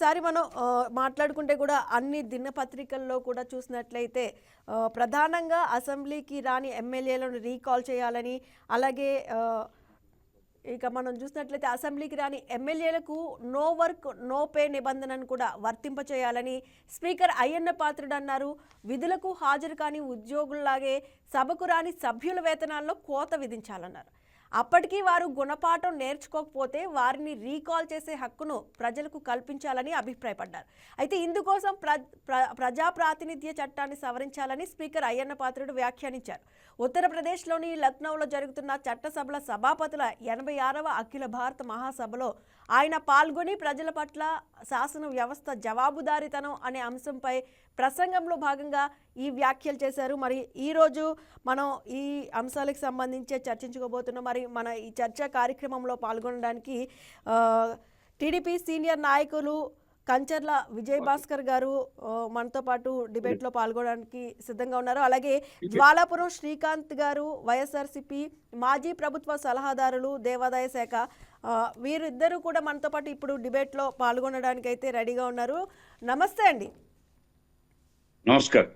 ఒకసారి మనం మాట్లాడుకుంటే కూడా అన్ని దినపత్రికల్లో కూడా చూసినట్లయితే ప్రధానంగా అసెంబ్లీకి రాని ఎమ్మెల్యేలను రీకాల్ చేయాలని, అలాగే ఇక మనం చూసినట్లయితే అసెంబ్లీకి రాని ఎమ్మెల్యేలకు నో వర్క్ నో పే నిబంధనను కూడా వర్తింపచేయాలని స్పీకర్ అయ్యన్న పాత్రుడు అన్నారు. విధులకు హాజరు కాని ఉద్యోగుల్లాగే సభకు రాని సభ్యుల వేతనాల్లో కోత విధించాలన్నారు. అప్పటికీ వారు గుణపాఠం నేర్చుకోకపోతే వారిని రీకాల్ చేసే హక్కును ప్రజలకు కల్పించాలని అభిప్రాయపడ్డారు. అయితే ఇందుకోసం ప్రజా ప్రాతినిధ్య చట్టాన్ని సవరించాలని స్పీకర్ అయ్యన్న పాత్రుడు వ్యాఖ్యానించారు. ఉత్తరప్రదేశ్లోని లక్నోలో జరుగుతున్న చట్టసభల సభాపతుల 86వ అఖిల భారత మహాసభలో ఆయన పాల్గొని ప్రజల పట్ల శాసన వ్యవస్థ జవాబుదారీతనం అనే అంశంపై ప్రసంగంలో భాగంగా ఈ వ్యాఖ్యలు చేశారు. మరి ఈరోజు మనం ఈ అంశాలకు సంబంధించి చర్చించుకోబోతున్నాం. మరి మన ఈ చర్చా కార్యక్రమంలో పాల్గొనడానికి టీడీపీ సీనియర్ నాయకులు కంచర్ల విజయభాస్కర్ గారు మనతో పాటు డిబేట్లో పాల్గొనడానికి సిద్ధంగా ఉన్నారు. అలాగే జ్వాలాపురం శ్రీకాంత్ గారు వైఎస్ఆర్సీపీ మాజీ ప్రభుత్వ సలహాదారులు దేవాదాయ శాఖ, వీరిద్దరూ కూడా మనతో పాటు ఇప్పుడు డిబేట్లో పాల్గొనడానికి అయితే రెడీగా ఉన్నారు. నమస్తే అండి. నమస్కారం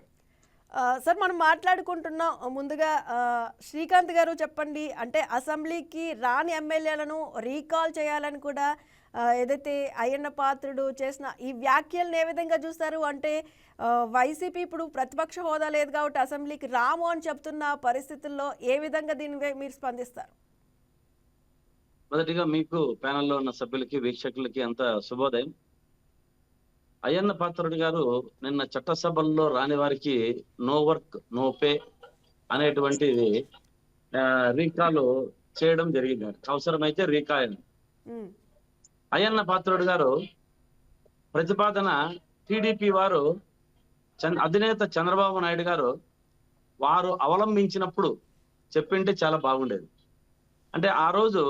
సార్, మనం మాట్లాడుకుంటున్నాం. ముందుగా శ్రీకాంత్ గారు చెప్పండి, అంటే అసెంబ్లీకి రాని ఎమ్మెల్యేలను రీకాల్ చేయాలని కూడా ఏదైతే అయ్యన్న పాత్రుడు చేసిన ఈ వ్యాఖ్యలను ఏ విధంగా చూస్తారు? అంటే వైసీపీ ఇప్పుడు ప్రతిపక్ష హోదా లేదు కాబట్టి అసెంబ్లీకి రాము అని చెప్తున్న పరిస్థితుల్లో ఏ విధంగా దీనిపై మీరు స్పందిస్తారు? మొదటిగా మీకు ప్యానెల్లో ఉన్న సభ్యులకి వీక్షకులకి అంత శుభోదయం. అయ్యన్న పాత్రుడు గారు నిన్న చట్టసభల్లో రాని వారికి నో వర్క్ నో పే అనేటువంటిది రీకాల్ చేయడం జరిగింది. అవసరమైతే రీకాల్. అయ్యన్న పాత్రుడు గారు ప్రతిపాదన టీడీపీ వారు అధినేత చంద్రబాబు నాయుడు గారు వారు అవలంబించినప్పుడు చెప్పింటే చాలా బాగుండేది. అంటే ఆ రోజు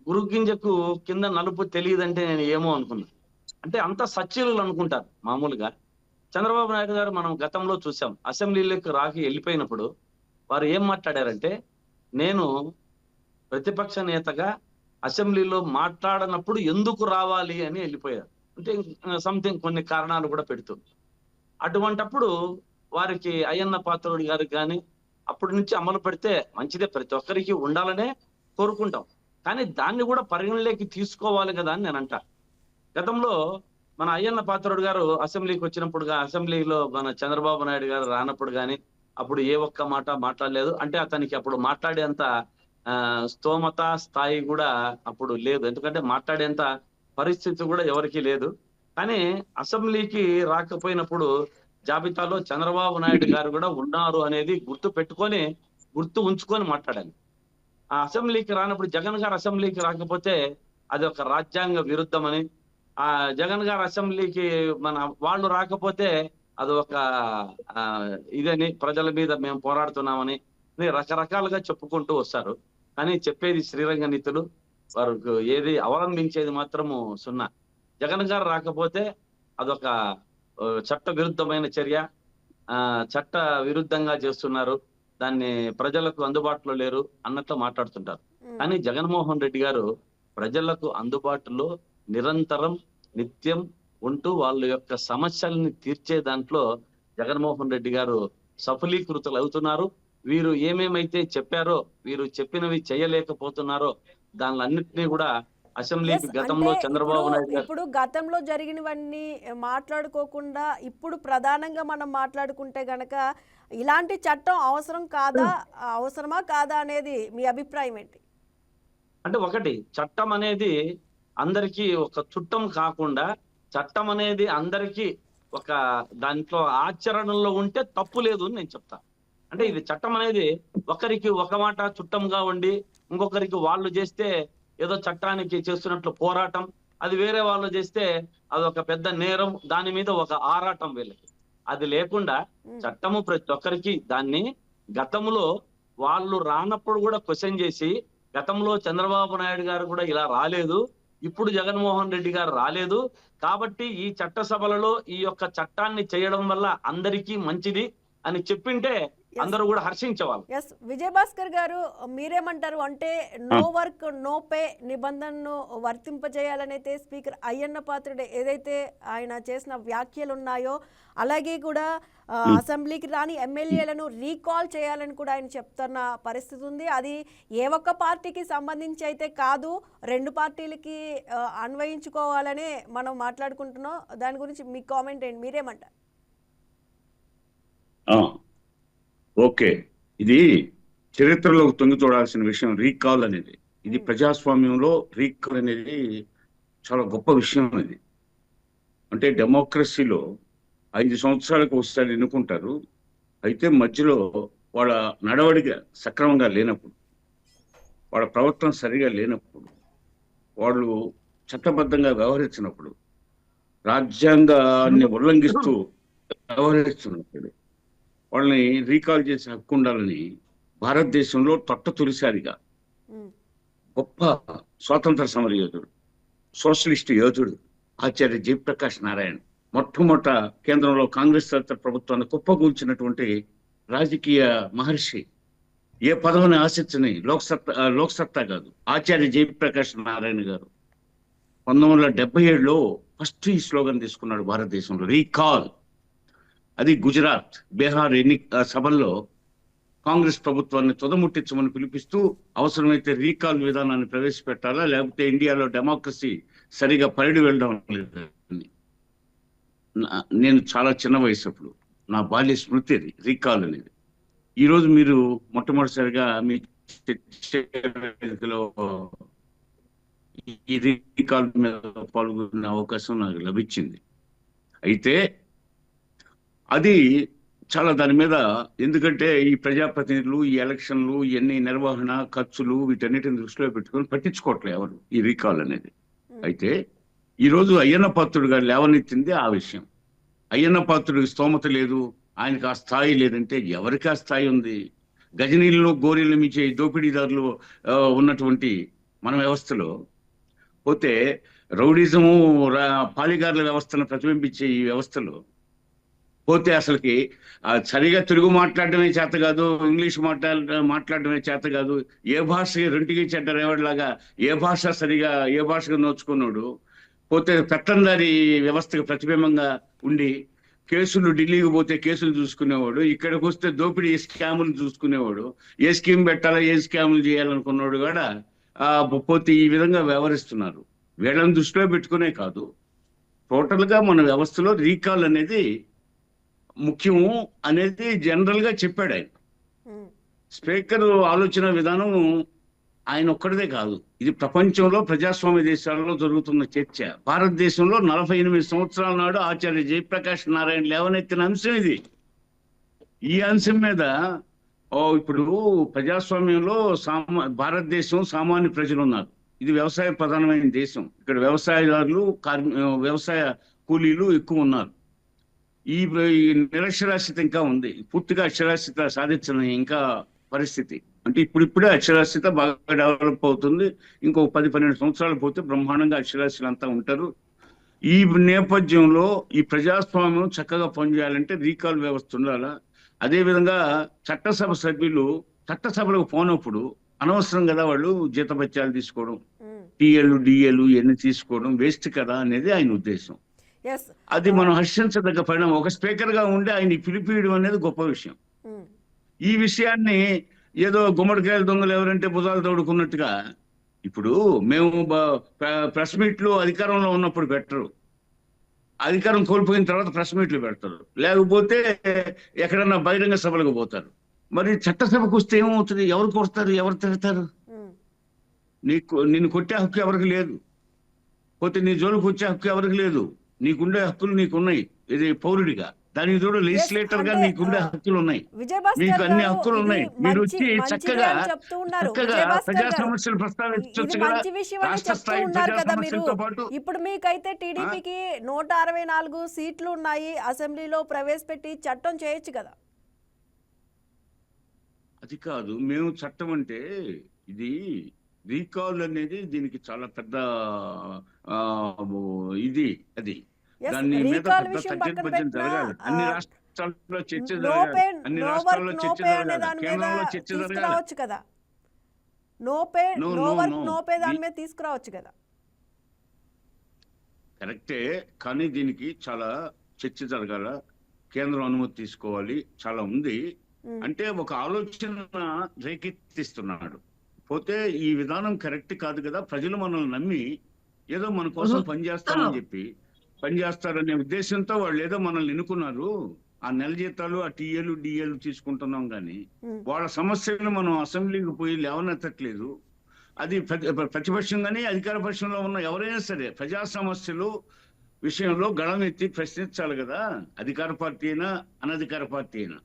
గురుగింజకు కింద నలుపు తెలియదంటే నేను ఏమో అనుకున్నా. అంటే అంత సచ్యులు అనుకుంటారు మామూలుగా. చంద్రబాబు నాయుడు గారు మనం గతంలో చూసాం, అసెంబ్లీలోకి రాకి వెళ్ళిపోయినప్పుడు వారు ఏం మాట్లాడారంటే, నేను ప్రతిపక్ష నేతగా అసెంబ్లీలో మాట్లాడనప్పుడు ఎందుకు రావాలి అని వెళ్ళిపోయారు. అంటే సంథింగ్ కొన్ని కారణాలు కూడా పెడుతూ, అటువంటప్పుడు వారికి అయ్యన్న పాత్రుడు గారికి కానీ అప్పటి నుంచి అమలు పెడితే మంచిదే, ప్రతి ఒక్కరికి ఉండాలనే కోరుకుంటాం. కానీ దాన్ని కూడా పరిగణలోకి తీసుకోవాలి కదా అని నేను అంటా. గతంలో మన అయ్యన్న పాత్రుడు గారు అసెంబ్లీకి వచ్చినప్పుడు, అసెంబ్లీలో మన చంద్రబాబు నాయుడు గారు రానప్పుడు కానీ అప్పుడు ఏ ఒక్క మాట మాట్లాడలేదు. అంటే అతనికి అప్పుడు మాట్లాడేంత స్తోమత స్థాయి కూడా అప్పుడు లేదు, ఎందుకంటే మాట్లాడేంత పరిస్థితి కూడా ఎవరికి లేదు. కానీ అసెంబ్లీకి రాకపోయినప్పుడు జాబితాలో చంద్రబాబు నాయుడు గారు కూడా ఉన్నారు అనేది గుర్తు ఉంచుకొని మాట్లాడాలి. ఆ అసెంబ్లీకి రానప్పుడు జగన్ గారు అసెంబ్లీకి రాకపోతే అది ఒక రాజ్యాంగ విరుద్ధమని, ఆ జగన్ గారు అసెంబ్లీకి వాళ్ళు రాకపోతే అది ఒక ఇదని, ప్రజల మీద మేము పోరాడుతున్నామని రకరకాలుగా చెప్పుకుంటూ వస్తారు. కానీ చెప్పేది శ్రీరంగ నీతులు, వారికి ఏది అవలంబించేది మాత్రము సున్నా. జగన్ గారు రాకపోతే అదొక చట్ట విరుద్ధమైన చర్య, చట్ట విరుద్ధంగా చేస్తున్నారు, దాన్ని ప్రజలకు అందుబాటులో లేరు అన్నట్లు మాట్లాడుతుంటారు. కానీ జగన్మోహన్ రెడ్డి గారు ప్రజలకు అందుబాటులో నిరంతరం నిత్యం ఉంటూ వాళ్ళ యొక్క సమస్యల్ని తీర్చే దాంట్లో జగన్మోహన్ రెడ్డి గారు సఫలీకృతులు అవుతున్నారు. వీరు ఏమేమైతే చెప్పారో, వీరు చెప్పినవి చేయలేకపోతున్నారో దానిలన్నింటినీ కూడా అసెంబ్లీకి గతంలో చంద్రబాబు నాయుడు గారు ఇప్పుడు గతంలో జరిగినవన్నీ మాట్లాడుకోకుండా ఇప్పుడు ప్రధానంగా మనం మాట్లాడుకుంటే గనక ఇలాంటి చట్టం అవసరమా కాదా అనేది మీ అభిప్రాయం ఏంటి? అంటే ఒకటి, చట్టం అనేది అందరికీ ఒక చుట్టం కాకుండా, చట్టం అనేది అందరికీ ఒక దాంట్లో ఆచరణలో ఉంటే తప్పు లేదు అని నేను చెప్తా. అంటే ఇది చట్టం అనేది ఒకరికి ఒక మాట చుట్టంగా ఉండి ఇంకొకరికి వాళ్ళు చేస్తే ఏదో చట్టానికి చేస్తున్నట్లు పోరాటం, అది వేరే వాళ్ళు చేస్తే అదొక పెద్ద నేరం, దాని మీద ఒక ఆరాటం వీళ్ళకి. అది లేకుండా చట్టము ప్రతి ఒక్కరికి దాన్ని గతంలో వాళ్ళు రానప్పుడు కూడా క్వశ్చన్ చేసి, గతంలో చంద్రబాబు నాయుడు గారు కూడా ఇలా రాలేదు, ఇప్పుడు జగన్మోహన్ రెడ్డి గారు రాలేదు కాబట్టి ఈ చట్టసభలలో ఈ యొక్క చట్టాన్ని చేయడం వల్ల అందరికీ మంచిది అని చెప్పింటే అందరూ కూడా హర్షించేవాళ్ళు. ఎస్ విజయభాస్కర్ గారు, మీరేమంటారు? అంటే నో వర్క్ నో పే నిబంధనను వర్తింపజేయాలనైతే స్పీకర్ అయ్యన్న పాత్రుడు ఏదైతే ఆయన చేసిన వ్యాఖ్యలు ఉన్నాయో, అలాగే కూడా అసెంబ్లీకి రాని ఎమ్మెల్యేలను రీకాల్ చేయాలని కూడా ఆయన చెప్తున్న పరిస్థితి ఉంది. అది ఏ ఒక్క పార్టీకి సంబంధించి అయితే కాదు, రెండు పార్టీలకి అన్వయించుకోవాలనే మనం మాట్లాడుకుంటున్నాం. దాని గురించి మీ కామెంట్ ఏంటి? మీరేమంటారు? ఓకే, ఇది చరిత్రలోకి తొంగి చూడాల్సిన విషయం రీకాల్ అనేది. ఇది ప్రజాస్వామ్యంలో రీకాల్ అనేది చాలా గొప్ప విషయం. ఇది అంటే డెమోక్రసీలో 5 సంవత్సరాలకు ఒకసారి ఎన్నుకుంటారు. అయితే మధ్యలో వాళ్ళ నడవడిక సక్రమంగా లేనప్పుడు, వాళ్ళ ప్రవర్తన సరిగా లేనప్పుడు, వాళ్ళు చట్టబద్ధంగా వ్యవహరించినప్పుడు, రాజ్యాంగాన్ని ఉల్లంఘిస్తూ వ్యవహరిస్తున్నప్పుడు వాళ్ళని రీకాల్ చేసే హక్కు ఉండాలని భారతదేశంలో తొలిసారిగా గొప్ప స్వాతంత్ర సమర యోధుడు, సోషలిస్ట్ యోధుడు ఆచార్య జయప్రకాష్ నారాయణ్ మొట్టమొదట కేంద్రంలో కాంగ్రెస్ ప్రభుత్వాన్ని కుప్పకూల్చినటువంటి రాజకీయ మహర్షి, ఏ పదవిని ఆశించని లోక్సత్తా కాదు, ఆచార్య జయప్రకాష్ నారాయణ గారు 1977లో ఫస్ట్ ఈ స్లోగన్ తీసుకున్నాడు భారతదేశంలో, రీకాల్. అది గుజరాత్, బీహార్ సభల్లో కాంగ్రెస్ ప్రభుత్వాన్ని తుదముట్టించమని పిలిపిస్తూ అవసరమైతే రీకాల్ విధానాన్ని ప్రవేశపెట్టాలా, లేకపోతే ఇండియాలో డెమోక్రసీ సరిగా పరిడి వెళ్ళడం లేదని. నేను చాలా చిన్న వయసు అప్పుడు, నా బాల్య స్మృతి అది రీకాల్ అనేది. ఈరోజు మీరు మొట్టమొదటిసారిగా మీ వేదికలో ఈ రీకాల్ మీద పాల్గొనే అవకాశం నాకు లభించింది. అయితే అది చాలా దాని మీద, ఎందుకంటే ఈ ప్రజాప్రతినిధులు, ఈ ఎలక్షన్లు, ఇవన్నీ నిర్వహణ ఖర్చులు, వీటన్నిటిని దృష్టిలో పెట్టుకొని పట్టించుకోవట్లే ఎవరు ఈ రీకాల్ అనేది. అయితే ఈరోజు అయ్యన్న పాత్రుడు గారు లేవనెత్తింది ఆ విషయం. అయ్యన్న పాత్రుడికి స్తోమత లేదు, ఆయనకు ఆ స్థాయి లేదంటే ఎవరికి ఆ స్థాయి ఉంది? గజనీళ్ళు గోరీలు మించే దోపిడీదారులు ఉన్నటువంటి మన వ్యవస్థలో పోతే, రౌడిజము పాలిగార్ల వ్యవస్థను ప్రతిబింబించే ఈ వ్యవస్థలో పోతే అసలుకి సరిగా తెలుగు మాట్లాడటమే చేత కాదు, ఇంగ్లీష్ మాట్లాడటమే చేత కాదు, ఏ భాష రెంటికి చెడ్డ రేవడిలాగా ఏ భాషగా నోచుకున్నాడు. పోతే పెత్తందారి వ్యవస్థకు ప్రతిబింబంగా ఉండి కేసులు ఢిల్లీకి పోతే కేసులు చూసుకునేవాడు, ఇక్కడికి వస్తే దోపిడీ స్కాములు చూసుకునేవాడు, ఏ స్కీమ్ పెట్టాలా ఏ స్కాములు చేయాలనుకున్నాడు కూడా పోతే ఈ విధంగా వ్యవహరిస్తున్నారు. వీళ్ళని దృష్టిలో పెట్టుకునే కాదు, టోటల్ గా మన వ్యవస్థలో రీకాల్ అనేది ముఖ్యము అనేది జనరల్ గా చెప్పాడు ఆయన. స్పీకర్ ఆలోచన విధానం ఆయన ఒక్కడిదే కాదు, ఇది ప్రపంచంలో ప్రజాస్వామ్య దేశాలలో జరుగుతున్న చర్చ. భారతదేశంలో 48 సంవత్సరాల నాడు ఆచార్య జయప్రకాష్ నారాయణ లేవనెత్తిన అంశం ఇది. ఈ అంశం మీద ఇప్పుడు ప్రజాస్వామ్యంలో భారతదేశం సామాన్య ప్రజలు ఉన్నారు. ఇది వ్యవసాయ ప్రధానమైన దేశం. ఇక్కడ వ్యవసాయదారులు, వ్యవసాయ కూలీలు ఎక్కువ ఉన్నారు. ఈ నిరక్షరాస్యత ఇంకా ఉంది, పూర్తిగా అక్షరాస్యత సాధించిన ఇంకా పరిస్థితి. అంటే ఇప్పుడిప్పుడే అక్షరాస్యత బాగా డెవలప్ అవుతుంది. ఇంకో 10-12 సంవత్సరాలు పోతే బ్రహ్మాండంగా అక్షరాస్యులు అంతా ఉంటారు. ఈ నేపథ్యంలో ఈ ప్రజాస్వామ్యం చక్కగా పనిచేయాలంటే రీకాల్ వ్యవస్థ ఉండాలా. అదేవిధంగా చట్టసభ సభ్యులు చట్టసభలకు పోనప్పుడు అనవసరం కదా వాళ్ళు జీతభత్యాలు తీసుకోవడం, టీఏలు డిఏలు ఇవన్నీ తీసుకోవడం వేస్ట్ కదా అనేది ఆయన ఉద్దేశం. అది మనం హర్షించదగ్గ పరిణామం. ఒక స్పీకర్ గా ఉండి ఆయన పిలిపియడం అనేది గొప్ప విషయం. ఈ విషయాన్ని ఏదో గుమ్మడికాయల దొంగలు ఎవరంటే భుజాలు తోడుకున్నట్టుగా, ఇప్పుడు మేము ప్రెస్ మీట్లు అధికారంలో ఉన్నప్పుడు పెట్టరు, అధికారం కోల్పోయిన తర్వాత ప్రెస్ మీట్లు పెడతారు, లేకపోతే ఎక్కడన్నా బహిరంగ సభలకు పోతారు. మరి చట్టసభకు వస్తే ఏమవుతుంది? ఎవరు కొడతారు, ఎవరు తిడతారు? నిన్ను కొట్టే హక్కు ఎవరికి లేదు, పోతే నీ జోలికి వచ్చే హక్కు ఎవరికి లేదు. నీకుండే హక్కులు నీకున్నాయి ఇది పౌరుడిగా, దానికి తోడు లెజిస్లేటర్ గా నీకుండే హక్కులు ఉన్నాయి, మీకు అన్ని హక్కులు ఉన్నాయి. మీరు వచ్చి చక్కగా ప్రజా సమస్యలు ప్రస్తావించవచ్చు కదా, రాష్ట్ర స్థాయి ప్రజా సమస్యలతో పాటు. ఇప్పుడు మీకైతే టీడీపీకి 164 సీట్లు ఉన్నాయి, అసెంబ్లీలో ప్రవేశపెట్టి చట్టం చేయొచ్చు కదా. అది కాదు, మేము చట్టం అంటే ఇది రీకాల్ అనేది దీనికి చాలా పెద్ద ఇది, అది దాని మీద పెద్ద తర్జన జరగాలి. అన్ని రాష్ట్రాల్లో చర్చ నో జరగాలి. పే అన్ని నో రాష్ట్రాల్లో వర్క్ నో చర్చ పే అనే జరగాలి. దాని మీద కేంద్రంలో చర్చ జరగాలి. తీసుకురావచ్చు కదా. No pay no no no work no no pay దాని మీద తీసుకురావచ్చు కదా. కరెక్టే, కానీ దీనికి చాలా చర్చ జరగాల, కేంద్రం అనుమతి తీసుకోవాలి, చాలా ఉంది. అంటే ఒక ఆలోచన రేకెత్తిస్తున్నాడు. పోతే ఈ విధానం కరెక్ట్ కాదు కదా. ప్రజలు మనల్ని నమ్మి ఏదో మన కోసం పనిచేస్తామని చెప్పి పనిచేస్తారనే ఉద్దేశంతో వాళ్ళు ఏదో మనల్ని ఎన్నుకున్నారు. ఆ నెల జీతాలు, ఆ టీఏలు డిఏలు తీసుకుంటున్నాం కానీ వాళ్ళ సమస్యలు మనం అసెంబ్లీకి పోయి లేవనెత్తట్లేదు. అది ప్రతిపక్షం కానీ అధికార పక్షంలో ఉన్న ఎవరైనా సరే ప్రజా సమస్యలు విషయంలో గళం ఎత్తి ప్రశ్నించాలి కదా, అధికార పార్టీ అయినా అనధికార పార్టీ అయినా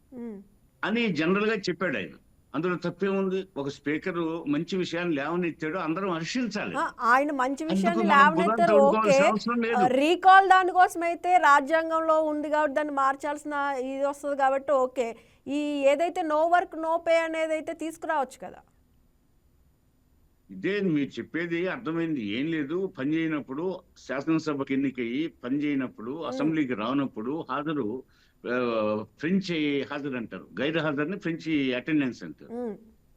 అని జనరల్ గా చెప్పాడు ఆయన. అందులో తప్పే ఉంది. ఒక స్పీకర్ మంచి విషయాన్ని లేవనెత్తాడు, అందరం హర్షించాలి. ఆయన మంచి విషయాన్ని అందుకు మనం లేవనెత్తారు, బుర్ర ఓకే. తవ్వుకోవాల్సిన అవసరం లేదు. రీకాల్ దానికోసం అయితే రాజ్యాంగంలో ఉంది కాబట్టి దాన్ని మార్చాల్సిన ఇది వస్తుంది కాబట్టి ఓకే. ఈ ఏదైతే నో వర్క్ నో పే అనేది అయితే తీసుకురావచ్చు కదా. ఇదే మీరు చెప్పేది అర్థమైంది. ఏం లేదు, పని చేయనప్పుడు, శాసనసభకి ఎన్నికయ్యి పని చేయనప్పుడు, అసెంబ్లీకి రానప్పుడు హాజరు ఫ్రెంచ్ హాజరు అంటారు, గైర్ హాజరుని ఫ్రెంచ్ అటెండెన్స్ అంటారు.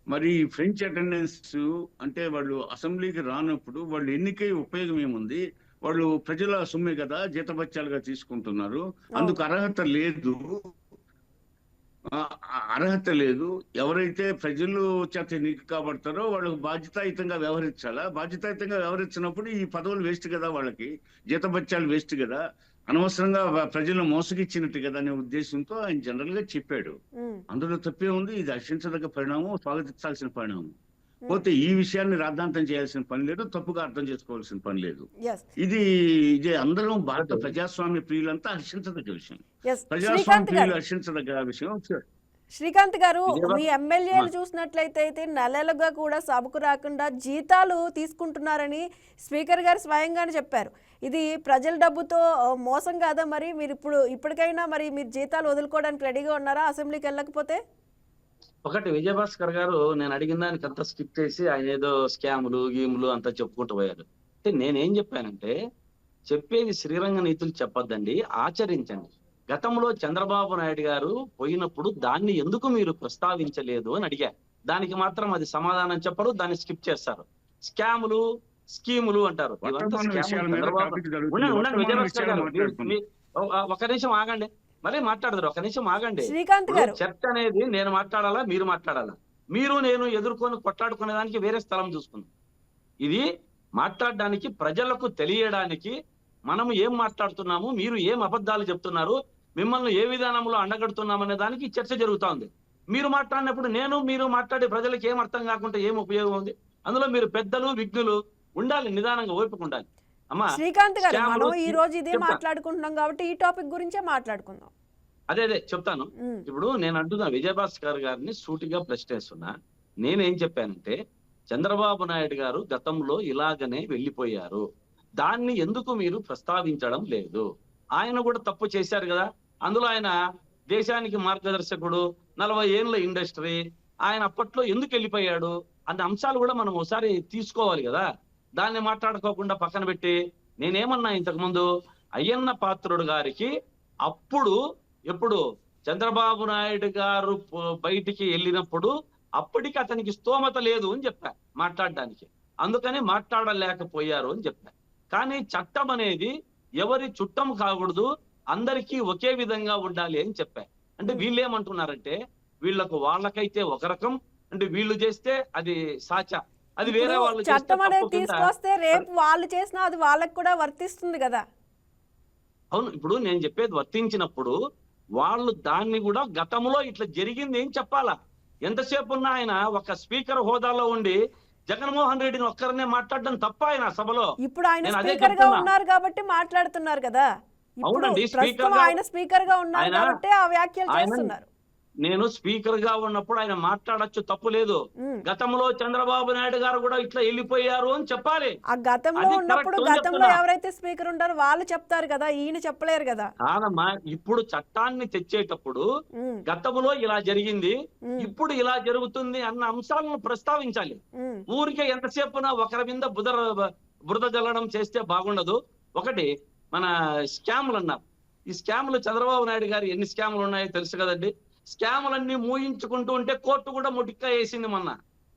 మరి ఫ్రెంచ్ అటెండెన్స్ అంటే వాళ్ళు అసెంబ్లీకి రానప్పుడు వాళ్ళు ఎన్నికై ఉపయోగం ఏముంది? వాళ్ళు ప్రజల సొమ్మే కదా, జీతభత్యాలుగా తీసుకుంటున్నారు. అందుకు అర్హత లేదు. అర్హత లేదు. ఎవరైతే ప్రజలు చేత ఎన్నిక కాబడతారో వాళ్ళకు బాధ్యతాయుతంగా వ్యవహరించాలా. బాధ్యతాయుతంగా వ్యవహరించినప్పుడు ఈ పదవులు వేస్ట్ కదా, వాళ్ళకి జీతభత్యాలు వేస్ట్ కదా, అనవసరంగా ప్రజలను మోసగిచ్చినట్టు కదా అనే ఉద్దేశంతో ఆయన జనరల్ గా చెప్పాడు. అందులో తప్పే ఉంది. ఇది హర్షించదగ్గ పరిణామం, స్వాగతించాల్సిన పరిణామం. పోతే ఈ విషయాన్ని రాద్ధాంతం చేయాల్సిన పని లేదు, తప్పుగా అర్థం చేసుకోవాల్సిన పని లేదు. ఇది అందరం భారత ప్రజాస్వామ్య ప్రియులంతా హర్షించదగ్గ విషయం, ప్రజాస్వామ్య ప్రియులు హర్షించదగ్గ విషయం. శ్రీకాంత్ గారు, మీ ఎమ్మెల్యేలు చూసినట్లయితే అయితే నెలలుగా కూడా సభకు రాకుండా జీతాలు తీసుకుంటున్నారని స్పీకర్ గారు స్వయంగానే చెప్పారు. ఇది ప్రజల డబ్బుతో మోసం కాదా? మరి మీరు ఇప్పటికైనా మరి మీరు జీతాలు వదులుకోవడానికి రెడీగా ఉన్నారా అసెంబ్లీకి వెళ్ళకపోతే? ఒకటి, విజయభాస్కర్ గారు నేను అడిగిన దానికి అంతా స్కిప్ చేసి ఆయన ఏదో స్కాములు గీములు అంతా చెప్పుకుంటూ పోయారు. అంటే నేనేం చెప్పానంటే, చెప్పేది శ్రీరంగ నీతులు చెప్పొద్దండి, ఆచరించండి. గతంలో చంద్రబాబు నాయుడు గారు పోయినప్పుడు దాన్ని ఎందుకు మీరు ప్రస్తావించలేదు అని అడిగారు. దానికి మాత్రం అది సమాధానం చెప్పరు, దాన్ని స్కిప్ చేస్తారు. స్కాములు స్కీములు అంటారు. ఒక నిమిషం ఆగండి, మళ్ళీ మాట్లాడతారు. ఒక నిమిషం ఆగండి. శ్రీకాంత్ గారు, చర్చ అనేది నేను మాట్లాడాలా మీరు మాట్లాడాలా? మీరు నేను ఎదుర్కొని కొట్లాడుకునే దానికి వేరే స్థలం చూసుకుందాం. ఇది మాట్లాడడానికి, ప్రజలకు తెలియడానికి మనం ఏం మాట్లాడుతున్నాము, మీరు ఏం అబద్ధాలు చెప్తున్నారు, మిమ్మల్ని ఏ విధానంలో అండగడుతున్నామనే దానికి చర్చ జరుగుతా ఉంది. మీరు మాట్లాడినప్పుడు మీరు మాట్లాడే ప్రజలకు ఏం అర్థం కాకుండా ఏం ఉపయోగం ఉంది? అందులో మీరు పెద్దలు విఘ్నులు ఉండాలి, నిదానంగా ఓపిక ఉండాలి. అమ్మా శ్రీకాంత్ గారు, మనం ఈ రోజు ఇదే మాట్లాడుకుంటున్నాం కాబట్టి ఈ టాపిక్ గురించే మాట్లాడుకుందాం. అదే చెప్తాను. ఇప్పుడు నేను అంటున్నా, విజయభాస్కర్ గారిని సూటిగా ప్రశ్నిస్తున్నా. నేనేం చెప్పానంటే, చంద్రబాబు నాయుడు గారు గతంలో ఇలాగనే వెళ్ళిపోయారు, దాన్ని ఎందుకు మీరు ప్రస్తావించడం లేదు? ఆయన కూడా తప్పు చేశారు కదా. అందులో ఆయన దేశానికి మార్గదర్శకుడు, 40 ఏళ్ళ ఇండస్ట్రీ, ఆయన అప్పట్లో ఎందుకు వెళ్ళిపోయాడు అన్న అంశాలు కూడా మనం ఒకసారి తీసుకోవాలి కదా. దాన్ని మాట్లాడుకోకుండా పక్కన పెట్టి, నేనేమన్నా ఇంతకు ముందు అయ్యన్న పాత్రుడు గారికి అప్పుడు ఎప్పుడు చంద్రబాబు నాయుడు గారు బయటికి వెళ్ళినప్పుడు అప్పటికి అతనికి స్తోమత లేదు అని చెప్పా మాట్లాడడానికి, అందుకని మాట్లాడలేకపోయారు అని చెప్పా. కానీ చట్టం అనేది ఎవరి చుట్టం కాకూడదు, అందరికీ ఒకే విధంగా ఉండాలి అని చెప్పా. అంటే వీళ్ళు ఏమంటున్నారంటే, వాళ్ళకైతే ఒక రకం, అంటే వీళ్ళు చేస్తే అది సాచా, అది వేరే వాళ్ళు చట్టం అనేది తీసుకొస్తే రేపు వాళ్ళు చేసినా అది వాళ్ళకి కూడా వర్తిస్తుంది కదా. అవును, ఇప్పుడు నేను చెప్పేది వర్తించినప్పుడు వాళ్ళు దాన్ని కూడా గతంలో ఇట్లా జరిగింది ఏం చెప్పాలా. ఎంతసేపు ఉన్నా ఆయన ఒక స్పీకర్ హోదాలో ఉండి జగన్మోహన్ రెడ్డిని ఒక్కరినే మాట్లాడడం తప్ప ఆయన సభలో. ఇప్పుడు ఆయన స్పీకర్ గా ఉన్నారు కాబట్టి మాట్లాడుతున్నారు కదా. అవునండి, ఆయన స్పీకర్ గా ఉన్నారు కాబట్టి ఆ వ్యాఖ్యలు చేస్తున్నారు. నేను స్పీకర్ గా ఉన్నప్పుడు ఆయన మాట్లాడచ్చు, తప్పు లేదు. గతంలో చంద్రబాబు నాయుడు గారు కూడా ఇట్లా వెళ్ళిపోయారు అని చెప్పాలి. ఆ గతంలో ఉన్నప్పుడు గతంలో ఎవరైతే స్పీకర్ ఉంటారో వాళ్ళు చెప్తారు కదా, ఈయన చెప్పలేరు కదా. కాదమ్మా, ఇప్పుడు చట్టాన్ని తెచ్చేటప్పుడు గతంలో ఇలా జరిగింది, ఇప్పుడు ఇలా జరుగుతుంది అన్న అంశాలను ప్రస్తావించాలి. ఊరికే ఎంతసేపున ఒకరి మీద బురద జల్లడం చేస్తే బాగుండదు. ఒకటి, మన స్కామ్లు అన్నారు. ఈ స్కాములు చంద్రబాబు నాయుడు గారు ఎన్ని స్కాములు ఉన్నాయో తెలుసు కదండి. స్కాములన్నీ మూయించుకుంటూ ఉంటే కోర్టు కూడా ముటిక్కా వేసింది మొన్న.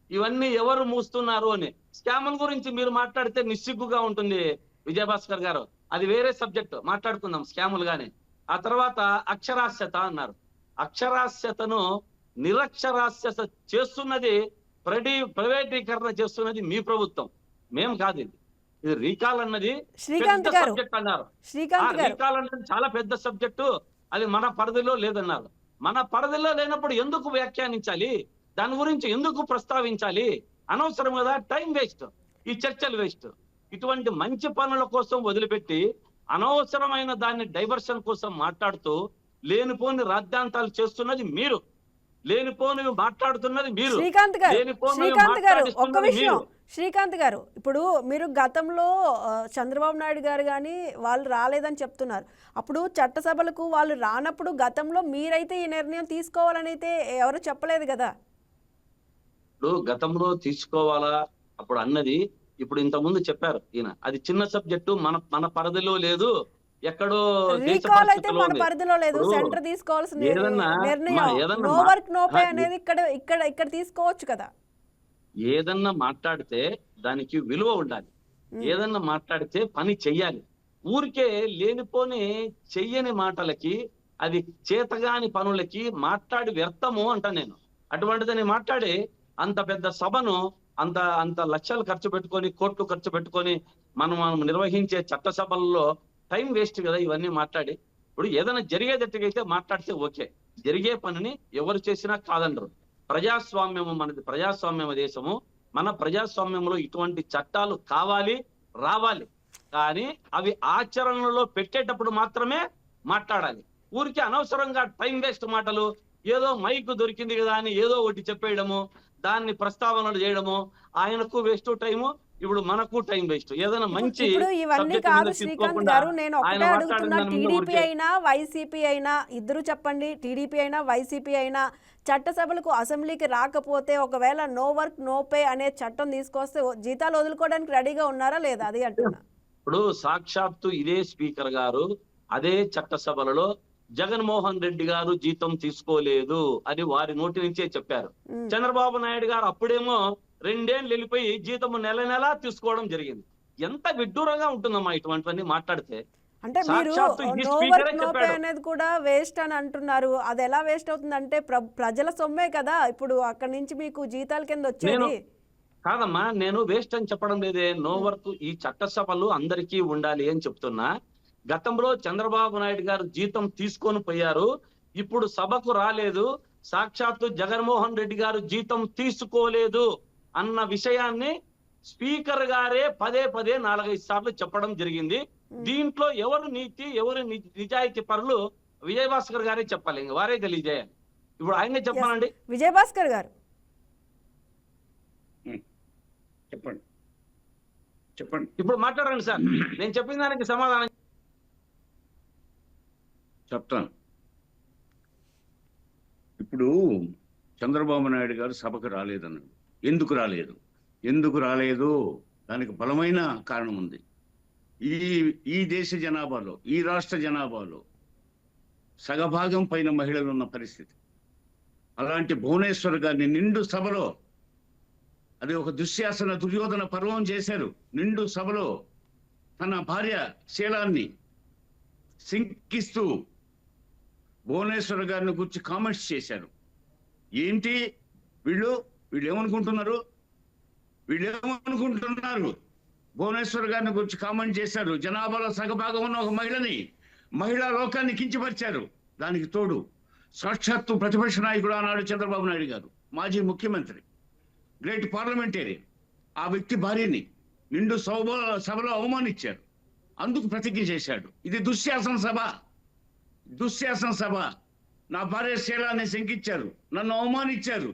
ఇవన్నీ ఎవరు మూస్తున్నారు అని. స్కాముల గురించి మీరు మాట్లాడితే నిస్సిగ్గుగా ఉంటుంది విజయభాస్కర్ గారు. అది వేరే సబ్జెక్ట్, మాట్లాడుకుందాం స్కాములు గాని. ఆ తర్వాత అక్షరాస్యత అన్నారు. అక్షరాస్యతను నిరక్షరాస్యత చేస్తున్నది ప్రైవేటీకరణ చేస్తున్నది మీ ప్రభుత్వం, మేం కాదు. ఇది రీకాల్ అన్నది శ్రీకాంత్ పెద్ద గారు, సబ్జెక్ట్ అన్నారు. శ్రీకాంత్ గారు, రీకాల్ అన్నది చాలా పెద్ద సబ్జెక్టు, అది మన పరిధిలో లేదన్నారు. మన పరిధిలో లేనప్పుడు ఎందుకు వ్యాఖ్యానించాలి, దాని గురించి ఎందుకు ప్రస్తావించాలి? అనవసరం కదా, టైం వేస్ట్, ఈ చర్చలు వేస్ట్. ఇటువంటి మంచి పనుల కోసం వదిలిపెట్టి అనవసరమైన దాన్ని డైవర్షన్ కోసం మాట్లాడుతూ లేనిపోని రాద్ధాంతాలు చేస్తున్నది మీరు, లేనిపోనివి మాట్లాడుతున్నది మీరు. శ్రీకాంత్ గారు ఒక్క విషయం, శ్రీకాంత్ గారు, ఇప్పుడు మీరు గతంలో చంద్రబాబు నాయుడు గారు కానీ వాళ్ళు రాలేదని చెప్తున్నారు. అప్పుడు చట్టసభలకు వాళ్ళు రానప్పుడు గతంలో మీరైతే ఈ నిర్ణయం తీసుకోవాలని అయితే ఎవరు చెప్పలేదు కదా. ఇప్పుడు గతంలో తీసుకోవాలా అప్పుడు అన్నది ఇప్పుడు ఇంతకుముందు చెప్పారు ఈయన, అది చిన్న సబ్జెక్టు, మన పరిధిలో లేదు, ఎక్కడో రీకాల్ అయితే మన పరిధిలో లేదు, సెంటర్ తీసుకోవాల్సిన నిర్ణయం నో వర్క్ నో పే అనేది ఇక్కడ తీసుకోవచ్చు కదా. ఏదన్నా మాట్లాడితే దానికి విలువ ఉండాలి, ఏదన్నా మాట్లాడితే పని చెయ్యాలి. ఊరికే లేనిపోని చెయ్యని మాటలకి, అది చేతగాని పనులకి మాట్లాడి వ్యర్థము అంట నేను. అటువంటిదని మాట్లాడి అంత పెద్ద సభను అంత లక్షలు ఖర్చు పెట్టుకొని, కోట్లు ఖర్చు పెట్టుకొని మనం నిర్వహించే చట్టసభల్లో టైం వేస్ట్ కదా ఇవన్నీ మాట్లాడి. ఇప్పుడు ఏదైనా జరిగేటట్టుగైతే మాట్లాడితే ఓకే, జరిగే పనిని ఎవరు చేసినా కాదనరు. ప్రజాస్వామ్యము మనది, ప్రజాస్వామ్య దేశము. మన ప్రజాస్వామ్యంలో ఇటువంటి చట్టాలు కావాలి, రావాలి. కానీ అవి ఆచరణలో పెట్టేటప్పుడు మాత్రమే మాట్లాడాలి. ఊరికి అనవసరంగా టైం వేస్ట్ మాటలు, ఏదో మైక్ దొరికింది కదా అని ఏదో ఒకటి చెప్పేయడము, దాన్ని ప్రస్తావనలు చేయడము, ఆయనకు వేస్ట్ టైము, ఇప్పుడు మనకు టైం వేస్ట్. ఏదైనా మంచి ఇవన్నీ కాదు శ్రీకాంత్ గారు, నేను ఒకటే అడుగుతున్నా, టీడీపీ అయినా వైసీపీ అయినా ఇద్దరు చెప్పండి, టీడీపీ అయినా వైసీపీ అయినా చట్టసభలకు అసెంబ్లీకి రాకపోతే ఒకవేళ నో వర్క్ నో పే అనే చట్టం తీసుకొస్తే జీతాలు వదులుకోవడానికి రెడీగా ఉన్నారా లేదా, అది అంటున్నా. ఇప్పుడు సాక్షాత్తు ఇదే స్పీకర్ గారు అదే చట్టసభలలో జగన్మోహన్ రెడ్డి గారు జీతం తీసుకోలేదు అని వారి నోటి నుంచే చెప్పారు. చంద్రబాబు నాయుడు గారు అప్పుడేమో 2 ఏళ్ళు వెళ్ళిపోయి జీతము నెల తీసుకోవడం జరిగింది. ఎంత విడ్డూరంగా ఉంటుందమ్మా ఇటువంటివన్నీ మాట్లాడితే. అంటే మీరు నో వర్క్ నో పే అనేది కూడా వేస్ట్ అని అంటున్నారు. అది ఎలా వేస్ట్ అవుతుంది అంటే ప్రజల సొమ్మే కదా ఇప్పుడు అక్కడి నుంచి మీకు జీతాల కింద వచ్చేది. కాదమ్మా, నేను వేస్ట్ అని చెప్పడం లేదే. నో వర్క్ ఈ చట్టసభలు అందరికీ ఉండాలి అని చెప్తున్నా. గతంలో చంద్రబాబు నాయుడు గారు జీతం తీసుకొని పోయారు, ఇప్పుడు సభకు రాలేదు. సాక్షాత్తు జగన్మోహన్ రెడ్డి గారు జీతం తీసుకోలేదు అన్న విషయాన్ని స్పీకర్ గారే పదే 4-5 సార్లు చెప్పడం జరిగింది. దీంట్లో ఎవరు నీతి ఎవరు నిజాయితీ పరులు విజయభాస్కర్ గారే చెప్పాలి, వారే తెలియజేయాలి. ఇప్పుడు ఆయనే చెప్పాలండి. విజయభాస్కర్ గారు చెప్పండి. ఇప్పుడు మాట్లాడండి సార్, నేను చెప్పిన దానికి సమాధానం చెప్తాను. ఇప్పుడు చంద్రబాబు నాయుడు గారు సభకు రాలేదన్నాడు. ఎందుకు రాలేదు దానికి బలమైన కారణం ఉంది. ఈ దేశ జనాభాలో, ఈ రాష్ట్ర జనాభాలో సగభాగం పైన మహిళలు ఉన్న పరిస్థితి. అలాంటి భువనేశ్వర్ గారిని నిండు సభలో, అది ఒక దుశ్శాసన దుర్యోధన పర్వం చేశారు. నిండు సభలో తన భార్య శీలాన్ని శంకిస్తూ భువనేశ్వర్ గారిని గురించి కామెంట్స్ చేశారు. ఏంటి వీళ్ళు ఏమనుకుంటున్నారు భువనేశ్వర్ గారిని గురించి కామెంట్ చేశారు. జనాభాలో సగభాగం ఉన్న ఒక మహిళా లోకాన్ని కించపరిచారు. దానికి తోడు సాక్షాత్తు ప్రతిపక్ష నాయకుడు ఆనాడు చంద్రబాబు నాయుడు గారు, మాజీ ముఖ్యమంత్రి, గ్రేట్ పార్లమెంటేరియన్, ఆ వ్యక్తి భార్యని నిండు సభలో అవమానించారు. అందుకు ప్రతిజ్ఞ చేశాడు, ఇది దుశ్శాసన సభ, నా భార్య శీలాన్ని శంకించారు, నన్ను అవమానించారు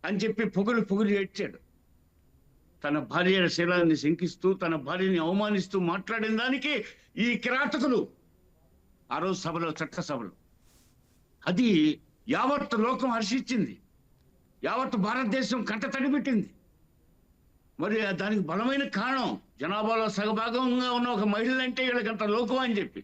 అని చెప్పి పొగులు ఏడ్చాడు. తన భార్య శీలాన్ని శంకిస్తూ, తన భార్యని అవమానిస్తూ మాట్లాడిన దానికి ఈ కిరాతకులు ఆ రోజు సభలో, చట్టసభలో, అది యావత్ లోకం హర్షించింది, యావత్ భారతదేశం కంట తడిపెట్టింది. మరి దానికి బలమైన కారణం జనాభాలో సగభాగంగా ఉన్న ఒక మహిళ అంటే వీళ్ళకంత లోకం అని చెప్పి.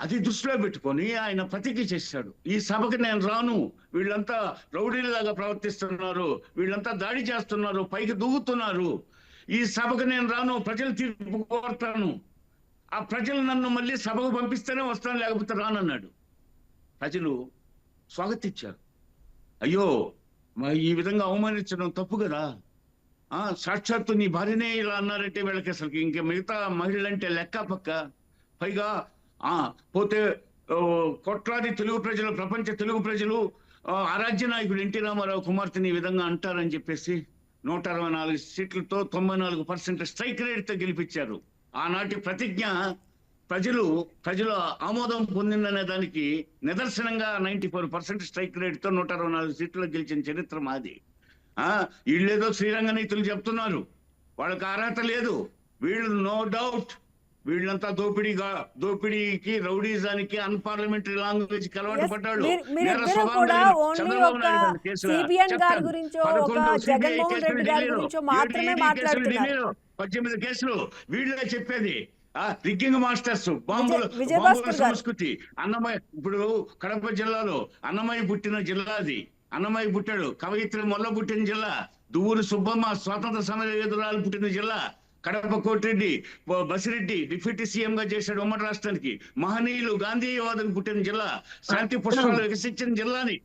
అది దృష్టిలో పెట్టుకొని ఆయన ప్రతిజ్ఞ చేశాడు, ఈ సభకి నేను రాను, వీళ్ళంతా రౌడీలాగా ప్రవర్తిస్తున్నారు, వీళ్ళంతా దాడి చేస్తున్నారు, పైకి దూగుతున్నారు, ఈ సభకు నేను రాను, ప్రజలు తీర్పు కోరుతాను, ఆ ప్రజలు నన్ను మళ్ళీ సభకు పంపిస్తేనే వస్తాను, లేకపోతే రానన్నాడు. ప్రజలు స్వాగతించారు. అయ్యో ఈ విధంగా అవమానించడం తప్పు కదా, సాక్షాత్తు నీ భార్యనే ఇలా అన్నారంటే వీళ్ళకి అసలు ఇంకా మిగతా మహిళలంటే లెక్క పక్క. పైగా పోతే కోట్లాది తెలుగు ప్రజలు, ప్రపంచ తెలుగు ప్రజలు ఆరాధ్య నాయకుడు ఎన్టీ రామారావు కుమార్తెని ఈ విధంగా అంటారని చెప్పేసి 164 సీట్లతో 94% స్ట్రైక్ రేట్తో గెలిపించారు. ఆనాటి ప్రతిజ్ఞ ప్రజలు ఆమోదం పొందిందనే దానికి నిదర్శనంగా 94% స్ట్రైక్ రేట్తో 164 సీట్లు గెలిచిన చరిత్ర మాది. వీళ్ళేదో శ్రీరంగ నీతులు చెప్తున్నారు, వాళ్ళకి అర్హత లేదు. వీళ్ళు నో డౌట్ వీళ్ళంతా దోపిడీకి, రౌడీజానికి, అన్పార్లమెంటరీ లాంగ్వేజ్ కి అలవాటు పడ్డాడు. మాట్లాడుతున్నారు. 18 కేసులు వీళ్ళే చెప్పేది. రిగ్గింగ్ మాస్టర్స్, బాంబుల సంస్కృతి. అన్నమయ్య, ఇప్పుడు కడప జిల్లాలో అన్నమయ్య పుట్టిన జిల్లా అది. అన్నమయ్య పుట్టాడు. కవయిత్రి మొల్ల పుట్టిన జిల్లా. దువ్వూరు సుబ్బమ్మ స్వాతంత్ర సమర యోధురాలు పుట్టిన జిల్లా. కడప కోటిరెడ్డి బసిరెడ్డి డిప్యూటీ సీఎం గా చేశాడు ఉమ్మడి రాష్ట్రానికి. మహనీయులు గాంధీవాదం పుట్టిన జిల్లా. శాంతి పుష్పాలు వికసించిన జిల్లాని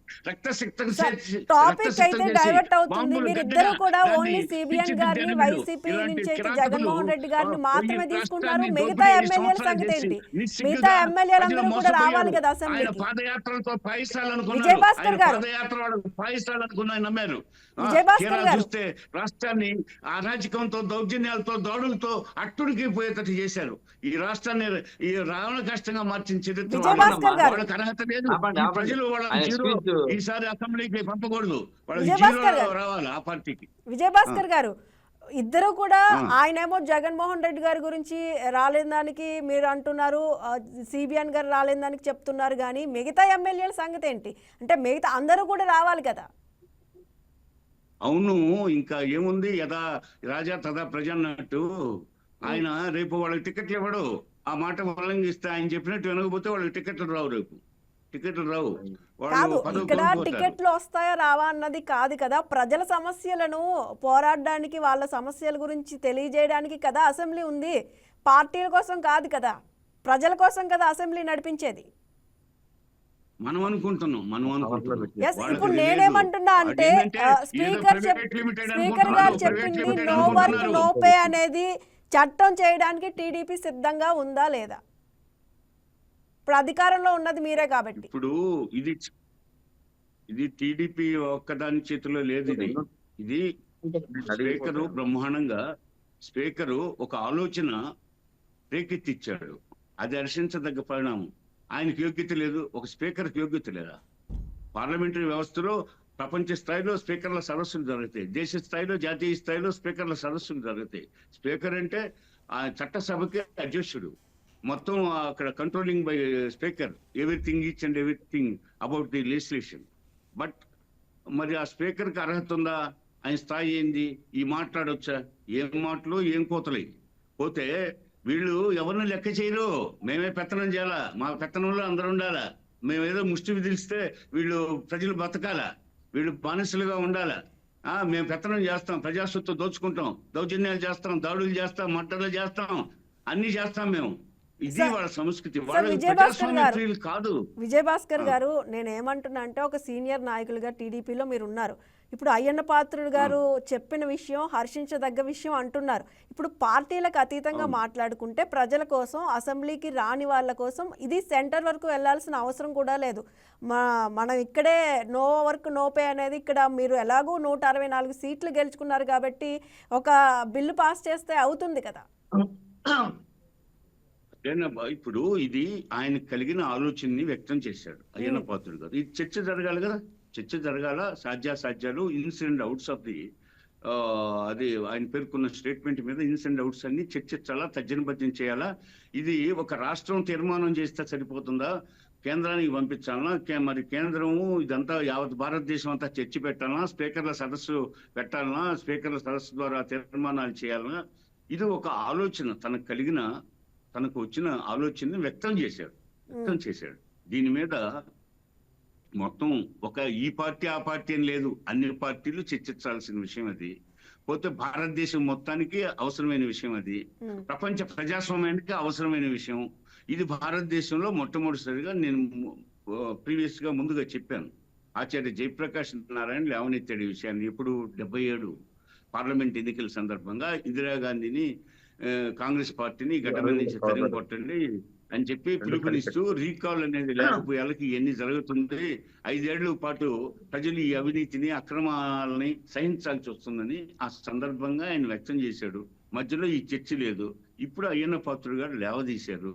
జగన్మోహన్ రెడ్డి గారిని మాత్రమే తీసుకుంటారు. మిగతా ఎమ్మెల్యేల సంగతి ఏంటి? మిగతా ఎమ్మెల్యేలందరూ కూడా రావాలి కదా అసెంబ్లీకి. పాదయాత్రలతో పాయిస్తాలనుకున్నారు, విజయభాస్కర్ గారు పాయిస్తాలనుకున్నాయి నమ్మారు. విజయభాస్కర్ గారు చూస్తే రాష్ట్రాన్ని అరాచకంతో, దౌర్జన్యాలతో, దాడులతో అట్టుడికి పోయేటట్టు చేశారు. ఈ రాష్ట్రాన్ని ఈ రావణ కష్టంగా మార్చిన చరిత్ర వాళ్ళకి అర్హత లేదు. ప్రజలు వాళ్ళ ఈసారి అసెంబ్లీకి పంపకూడదు, వాళ్ళకి రావాలి ఆ పార్టీకి. విజయభాస్కర్ గారు, ఇద్దరు కూడా ఆయనేమో జగన్మోహన్ రెడ్డి గారి గురించి రాలేని దానికి మీరు అంటున్నారు, సిబిఎన్ గారు రాలేని దానికి చెప్తున్నారు, కానీ మిగతా ఎమ్మెల్యేల సంగతి ఏంటి? అంటే మిగతా అందరూ కూడా రావాలి కదా. అవును, ఇంకా ఏముంది, యథా రాజా తదా ప్రజ అన్నట్టు ఆయన రేపు వాళ్ళకి టికెట్లు ఇవ్వడు. ఆ మాట ఉల్లంఘిస్తే, ఆయన చెప్పినట్టు వినకపోతే వాళ్ళకి టికెట్లు రావు, రేపు టికెట్లు రావు. కాదు, ఇక్కడ టికెట్లు వస్తాయా రావా అన్నది కాదు కదా, ప్రజల సమస్యలను పోరాడడానికి, వాళ్ళ సమస్యల గురించి తెలియజేయడానికి కదా అసెంబ్లీ ఉంది. పార్టీల కోసం కాదు కదా, ప్రజల కోసం కదా అసెంబ్లీ నడిపించేది. మనం అనుకుంటున్నాం. ఇప్పుడు నేనేమంటున్నా అంటే స్పీకర్ గారు చెప్పింది నో వర్క్ నో పే అనేది చట్టం చేయడానికి టీడీపీ సిద్ధంగా ఉందా లేదా? ఇప్పుడు అధికారంలో ఉన్నది మీరే కాబట్టి. ఇప్పుడు ఇది టీడీపీ ఒక్కదాని చేతిలో లేదు. ఇది స్పీకరు బ్రహ్మాండంగా ఒక ఆలోచన రేకెత్తిచ్చాడు. అది హర్షించదగ్గ పరిణామం. ఆయనకు యోగ్యత లేదు, ఒక స్పీకర్కి యోగ్యత లేదా? పార్లమెంటరీ వ్యవస్థలో ప్రపంచ స్థాయిలో స్పీకర్ల సదస్సులు జరుగుతాయి, దేశ స్థాయిలో, జాతీయ స్థాయిలో స్పీకర్ల సదస్సులు జరుగుతాయి. స్పీకర్ అంటే ఆ చట్టసభకి అధ్యక్షుడు, మొత్తం అక్కడ controlling by speaker everything, each and everything about the legislation. But మరి ఆ స్పీకర్కి అర్హత ఉందా? ఆయన స్థాయి ఏంది? ఈ మాట్లాడొచ్చా? ఏం మాటలు, ఏం కోతలు. పోతే వీళ్ళు ఎవరిని లెక్క చేయరు. మేమే పెత్తనం చేయాలా, మా పెత్తనంలో అందరూ ఉండాలా, మేమేదో ముష్టి విధిస్తే వీళ్ళు ప్రజలు బతకాలా, వీళ్ళు బానిసలుగా ఉండాలా. మేము పెత్తనం చేస్తాం, ప్రజాస్వత్తు దోచుకుంటాం, దౌర్జన్యాలు చేస్తాం, దాడులు చేస్తాం, మట్టలు చేస్తాం, అన్ని చేస్తాం మేము. ఇది వాళ్ళ సంస్కృతి, వాళ్ళ కాదు. విజయభాస్కర్ గారు, నేను ఏమంటున్నా అంటే, ఒక సీనియర్ నాయకులుగా టీడీపీలో మీరు ఉన్నారు. ఇప్పుడు అయ్యన్న పాత్రుడు గారు చెప్పిన విషయం హర్షించదగ్గ విషయం అంటున్నారు. ఇప్పుడు పార్టీలకు అతీతంగా మాట్లాడుకుంటే ప్రజల కోసం, అసెంబ్లీకి రాని వాళ్ళ కోసం ఇది సెంటర్ వరకు వెళ్లాల్సిన అవసరం కూడా లేదు. మనం ఇక్కడే నో వర్క్ నో పే అనేది, ఇక్కడ మీరు ఎలాగో 164 సీట్లు గెలుచుకున్నారు కాబట్టి ఒక బిల్లు పాస్ చేస్తే అవుతుంది కదా. ఇప్పుడు ఇది ఆయన కలిగిన ఆలోచనని వ్యక్తం చేశాడు అయ్యన్న పాత్రుడు గారు. ఇది చర్చ జరగాలి కదా, చర్చ జరగాల. సాధ్యాసాధ్యాలు, ఇన్స్ అండ్ అవుట్స్ ఆఫ్ ది అది ఆయన పేర్కొన్న స్టేట్మెంట్ మీద ఇన్స్ అండ్ అవుట్స్ అన్ని చర్చించాలా, తర్జనభర్జన చేయాలా. ఇది ఒక రాష్ట్రం తీర్మానం చేస్తే సరిపోతుందా, కేంద్రానికి పంపించాలన్నా, మరి కేంద్రము ఇదంతా యావత్ భారతదేశం అంతా చర్చ పెట్టాలన్నా, స్పీకర్ల సదస్సు పెట్టాలన్నా, స్పీకర్ల సదస్సు ద్వారా తీర్మానాలు చేయాలన్నా. ఇది ఒక ఆలోచన, తనకు వచ్చిన ఆలోచనని వ్యక్తం చేశాడు. వ్యక్తం చేశాడు. దీని మీద మొత్తం ఈ పార్టీ ఆ పార్టీ అని లేదు, అన్ని పార్టీలు చర్చించాల్సిన విషయం అది. పోతే భారతదేశం మొత్తానికి అవసరమైన విషయం అది, ప్రపంచ ప్రజాస్వామ్యానికి అవసరమైన విషయం ఇది. భారతదేశంలో మొట్టమొదటిసారిగా నేను ప్రీవియస్ గా ముందుగా చెప్పాను, ఆచార్య జయప్రకాష్ నారాయణ లేవనెత్తాడు ఈ విషయాన్ని. ఇప్పుడు 77 పార్లమెంట్ ఎన్నికల సందర్భంగా ఇందిరాగాంధీని కాంగ్రెస్ పార్టీని గడ్డ నుంచి తరిమి కొట్టండి అని చెప్పి పిలుపునిస్తూ, రీకాల్ అనేది లేకపోయేళ్ళకి ఇవన్నీ జరుగుతుంది, 5 ఏళ్ల పాటు ప్రజలు ఈ అవినీతిని అక్రమాలని సహించాల్సి వస్తుందని ఆ సందర్భంగా ఆయన వ్యక్తం చేశాడు. మధ్యలో ఈ చర్చ లేదు. ఇప్పుడు అయ్యన్న పాత్రుడు గారు లేవదీశారు.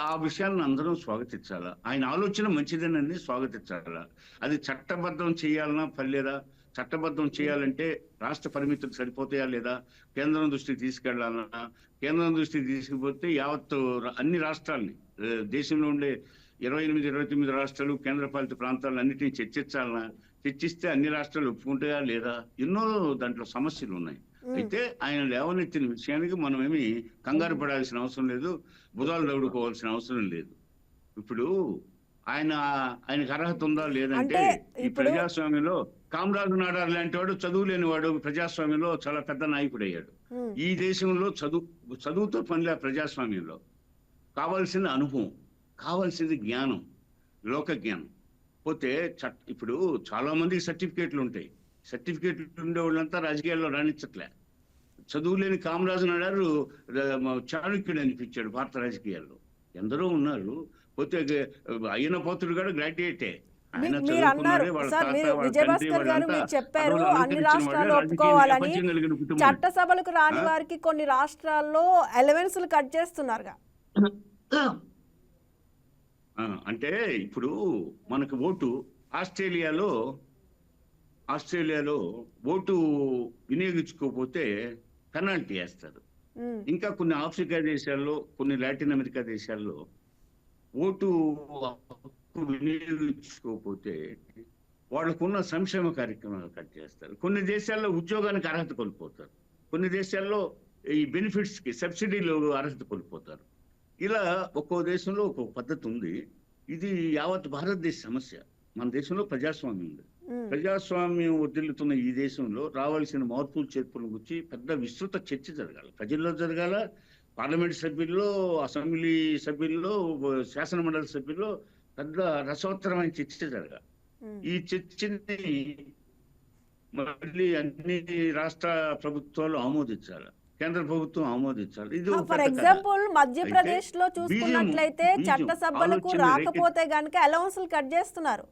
ఆ విషయాలను అందరం స్వాగతించాలా, ఆయన ఆలోచన మంచిదేనని స్వాగతించాలా. అది చట్టబద్ధం చేయాలన్నా పర్లేదా, చట్టబద్ధం చేయాలంటే రాష్ట్ర పరిమితులు సరిపోతాయా లేదా, కేంద్రం దృష్టికి తీసుకెళ్లాలన్నా, కేంద్రం దృష్టికి తీసుకుపోతే యావత్తు అన్ని రాష్ట్రాలని, దేశంలో ఉండే 28-29 రాష్ట్రాలు కేంద్రపాలిత ప్రాంతాలను అన్నిటినీ చర్చించాలన్నా, చర్చిస్తే అన్ని రాష్ట్రాలు ఒప్పుకుంటాయా లేదా, ఎన్నో దాంట్లో సమస్యలు ఉన్నాయి. అయితే ఆయన లేవనెత్తిన విషయానికి మనం ఏమి కంగారు పడాల్సిన అవసరం లేదు, భుజాలు దౌడుకోవాల్సిన అవసరం లేదు. ఇప్పుడు ఆయనకు అర్హత ఉందా లేదంటే, ఈ ప్రజాస్వామ్యంలో కామరాజు నాడార్ లాంటి వాడు చదువు లేని వాడు ప్రజాస్వామ్యంలో చాలా పెద్ద నాయకుడు అయ్యాడు. ఈ దేశంలో చదువుతో పనిలే. ప్రజాస్వామ్యంలో కావాల్సిన అనుభవం, కావాల్సింది జ్ఞానం, లోక జ్ఞానం. పోతే ఇప్పుడు చాలా మందికి సర్టిఫికేట్లు ఉంటాయి, సర్టిఫికేట్లు ఉండే వాళ్ళంతా రాజకీయాల్లో రాణించట్లే. చదువు లేని కామరాజు నాడారు చాణక్యుడు అనిపించాడు భారత రాజకీయాల్లో, ఎందరో ఉన్నారు. పోతే అయ్యన్న పాత్రుడు కూడా గ్రాడ్యుయేటే. మీరు అన్నారు సార్, మీరు విజయభాస్కర్ గారు మీరు చెప్పారు అన్ని రాష్ట్రాలు ఒప్పుకోవాలని, చట్టసభలకు రాని వారికి కొన్ని రాష్ట్రాల్లో అలవెన్స్లు కట్ చేస్తున్నారుగా. అంటే ఇప్పుడు మనకు ఓటు ఆస్ట్రేలియాలో ఓటు వినియోగించుకోకపోతే పెనాల్టీ వేస్తారు. ఇంకా కొన్ని ఆఫ్రికా దేశాల్లో, కొన్ని లాటిన్ అమెరికా దేశాల్లో ఓటు వినియోగించుకోకపోతే వాళ్ళకున్న సంక్షేమ కార్యక్రమాలు కట్ చేస్తారు. కొన్ని దేశాల్లో ఉద్యోగానికి అర్హత కోల్పోతారు, కొన్ని దేశాల్లో ఈ బెనిఫిట్స్ కి సబ్సిడీలు అర్హత కోల్పోతారు. ఇలా ఒక్కో దేశంలో ఒక్కొక్క పద్ధతి ఉంది. ఇది యావత్ భారతదేశ సమస్య. మన దేశంలో ప్రజాస్వామ్యం ఉంది. ప్రజాస్వామ్యం వర్ధిల్లుతున్న ఈ దేశంలో రావాల్సిన మార్పులు చేర్పుల గురించి పెద్ద విస్తృత చర్చ జరగాలి, ప్రజల్లో జరగాల, పార్లమెంట్ సభ్యుల్లో, అసెంబ్లీ సభ్యుల్లో, శాసన మండలి సభ్యుల్లో పెద్ద రసోత్తరమైన చర్చ జరగాలి. ఈ చర్చని మళ్ళీ అన్ని రాష్ట్ర ప్రభుత్వాలు ఆమోదించాలి, కేంద్ర ప్రభుత్వం ఆమోదించాలి. ఇది ఫర్ ఎగ్జాంపుల్ మధ్యప్రదేశ్ లో చూసుకున్నట్లయితే చట్టసభలకు రాకపోతే గనుక అలవెన్స్లు కట్ చేస్తున్నారు.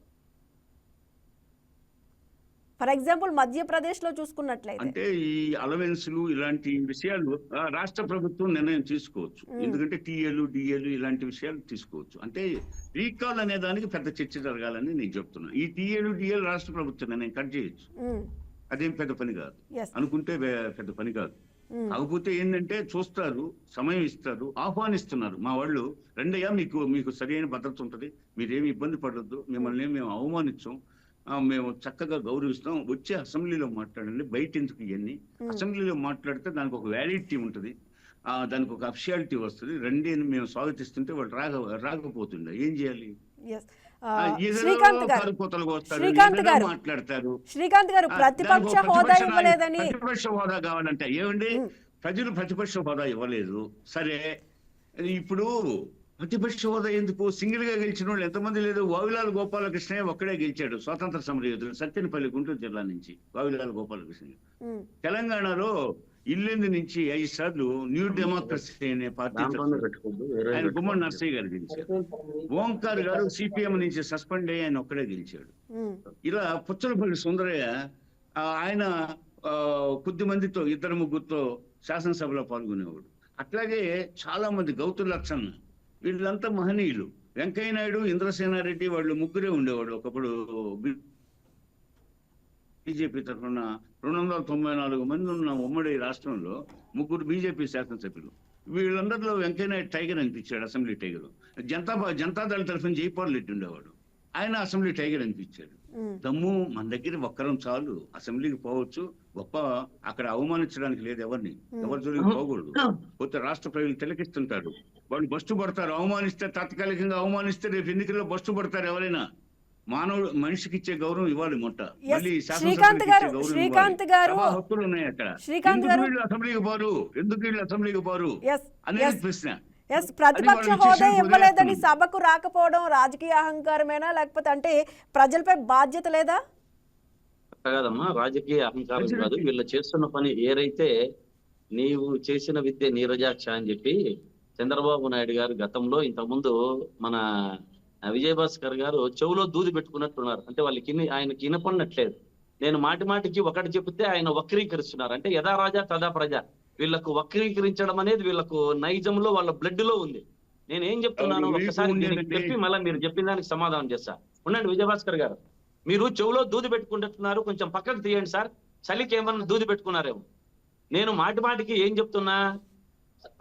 ఫర్ ఎగ్జాంపుల్ మధ్యప్రదేశ్ లో చూసుకున్నట్లయితే అంటే ఈ అలవెన్స్లు ఇలాంటి విషయాలు రాష్ట్ర ప్రభుత్వం నిర్ణయం తీసుకోవచ్చు. ఎందుకంటే టీఏలు డిఏలు ఇలాంటి విషయాలు తీసుకోవచ్చు. అంటే రీకాల్ అనే దానికి పెద్ద చర్చ జరగాలని నేను చెప్తున్నా. ఈ టీఏలు డిఏలు రాష్ట్ర ప్రభుత్వం నిర్ణయం కట్ చేయొచ్చు, అదేం పెద్ద పని కాదు, అనుకుంటే పెద్ద పని కాదు. కాకపోతే ఏంటంటే చూస్తారు, సమయం ఇస్తారు, ఆహ్వానిస్తున్నారు. మా వాళ్ళు రెండయ్యా, మీకు సరైన భద్రత ఉంటుంది, మీరేమి ఇబ్బంది పడద్దు, మిమ్మల్ని మేము అవమానించాం, మేము చక్కగా గౌరవిస్తాం, వచ్చే అసెంబ్లీలో మాట్లాడండి, బయట ఎందుకు ఇవన్నీ. అసెంబ్లీలో మాట్లాడితే దానికి ఒక వ్యాలిడిటీ ఉంటుంది, దానికి ఒక అఫిషియాలిటీ వస్తుంది. రెండే మేము స్వాగతిస్తుంటే వాళ్ళు రాకపోతుండే ఏం చేయాలి? శ్రీకాంత్ గారు ప్రతిపక్ష హోదా ఇవ్వలేదని, ప్రతిపక్ష హోదా కావాలంటే ఏమండి, ప్రజలు ప్రతిపక్ష హోదా ఇవ్వలేదు, సరే ఇప్పుడు ప్రతిపక్ష హోదా ఎందుకు? సింగిల్ గా గెలిచిన వాళ్ళు ఎంతమంది లేదు. వావిలాల గోపాలకృష్ణ ఒక్కడే గెలిచాడు, స్వాతంత్ర సమరయోధులు, సత్యనపల్లి గుంటూరు జిల్లా నుంచి వావిలాల గోపాలకృష్ణ. తెలంగాణలో ఇల్లెందు నుంచి 5 సార్లు న్యూ డెమోక్రసీ అనే పార్టీ ఆయన గుమ్మడి నర్సయ్య గారు గెలిచారు. ఓంకార్ గారు సిపిఎం నుంచి సస్పెండ్ అయ్యి ఆయన ఒక్కడే గెలిచాడు. ఇలా పుచ్చలపల్లి సుందరయ్య ఆయన కొద్ది మందితో 2-3 శాసనసభలో పాల్గొనేవాడు. అట్లాగే చాలా మంది, గౌతు లక్షణ్, వీళ్ళంతా మహనీయులు. వెంకయ్య నాయుడు, ఇంద్రసేనారెడ్డి వాళ్ళు ముగ్గురే ఉండేవాడు ఒకప్పుడు. బీజేపీ తరఫున 294 మంది ఉన్న ఉమ్మడి రాష్ట్రంలో 3 బీజేపీ శాసనసభ్యులు. వీళ్ళందరిలో వెంకయ్య నాయుడు టైగర్ అనిపించాడు, అసెంబ్లీ టైగర్. జనతాదళ తరఫున జైపాల్ రెడ్డి ఉండేవాడు, ఆయన అసెంబ్లీ టైగర్ అనిపించాడు. దమ్ము మన దగ్గర ఒక్కరం చాలు, అసెంబ్లీకి పోవచ్చు, గొప్ప అక్కడ అవమానించడానికి లేదు ఎవరిని, ఎవరి జోలికి పోకూడదు. పోతే రాష్ట్ర ప్రజలు తిలకిస్తుంటారు, వాళ్ళు బస్టు పడతారు. అవమానిస్తే, తాత్కాలికంగా అవమానిస్తే రేపు ఎన్నికల్లో బస్టు పడతారు. ఎవరైనా మానవుడు మనిషికి ఇచ్చే గౌరవం ఇవ్వాలి. మళ్ళీ శ్రీకాంత్ గారు హక్కులు ఉన్నాయి అక్కడ. ఎందుకు వీళ్ళు అసెంబ్లీకి పోరు అనేది ప్రశ్న. ప్రతిపక్ష హోదా ఇవ్వలేదని సభకు రాకపోవడం రాజకీయ అహంకారమేనా, లేకపోతే అంటే ప్రజలపై బాధ్యత లేదా? కాదమ్మా, రాజకీయ అహంకారం కాదు. వీళ్ళు చేస్తున్న పని ఏదైతే నీవు చేసిన విద్య నీరజాక్ష అని చెప్పి చంద్రబాబు నాయుడు గారు గతంలో ఇంతకుముందు మన విజయభాస్కర్ గారు చెవులో దూది పెట్టుకున్నట్టున్నారు. అంటే వాళ్ళకి ఆయనకి వినపడినట్లేదు. నేను మాటి మాటికి ఒకటి చెబితే ఆయన వక్రీకరిస్తున్నారు. అంటే యథా రాజా తదా ప్రజ. వీళ్ళకు వక్రీకరించడం అనేది వీళ్ళకు నైజంలో, వాళ్ళ బ్లడ్ లో ఉంది. నేను ఏం చెప్తున్నాను ఒక్కసారి దీనికి చెప్పి మళ్ళీ మీరు చెప్పిన దానికి సమాధానం చేస్తా. ఉండండి విజయభాస్కర్ గారు, మీరు చెవులో దూది పెట్టుకుంటున్నారు, కొంచెం పక్కకు తీయండి సార్. చలికి ఏమన్నా దూది పెట్టుకున్నారేమో. నేను మాటి మాటికి ఏం చెప్తున్నా,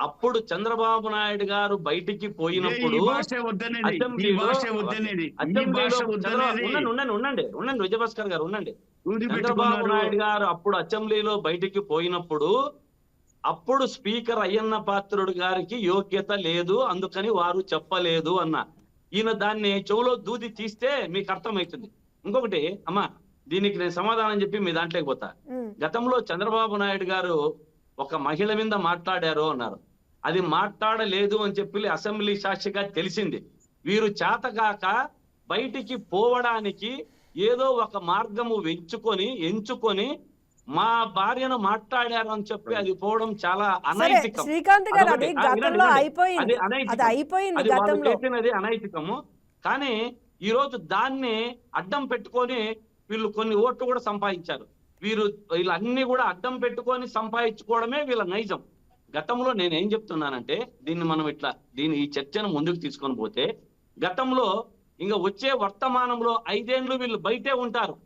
అప్పుడు చంద్రబాబు నాయుడు గారు బయటికి పోయినప్పుడు ఉండండి విజయభాస్కర్ గారు ఉండండి. చంద్రబాబు నాయుడు గారు అప్పుడు అసెంబ్లీలో బయటికి పోయినప్పుడు అప్పుడు స్పీకర్ అయ్యన్న పాత్రుడు గారికి యోగ్యత లేదు, అందుకని వారు చెప్పలేదు అన్న. ఈయన దాన్ని చెవులో దూది తీస్తే మీకు అర్థమవుతుంది. ఇంకొకటి అమ్మా, దీనికి నేను సమాధానం చెప్పి మీ దాంట్లోకి పోతా. గతంలో చంద్రబాబు నాయుడు గారు ఒక మహిళ మీద మాట్లాడారు అన్నారు. అది మాట్లాడలేదు అని చెప్పి అసెంబ్లీ సాక్షిగా తెలిసింది. వీరు చేతగాక బయటికి పోవడానికి ఏదో ఒక మార్గము ఎంచుకొని మా భార్యను మాట్లాడారు అని చెప్పి అది పోవడం చాలా అనైతికం. శ్రీకాంత్ గారు, అది గతంలో అయిపోయింది, అది అయిపోయింది, గతంలో చేసినది అనైతికము. కానీ ఈ రోజు దాన్ని అడ్డం పెట్టుకొని వీళ్ళు కొన్ని ఓట్లు కూడా సంపాదించారు. వీళ్ళన్నీ కూడా అడ్డం పెట్టుకొని సంపాదించుకోవడమే వీళ్ళ నైజం. గతంలో నేను ఏం చెప్తున్నానంటే, దీన్ని ఈ చర్చను ముందుకు తీసుకొని పోతే, గతంలో ఇంకా వచ్చే వర్తమానంలో 5 ఏళ్ళు వీళ్ళు బయటే ఉంటారు.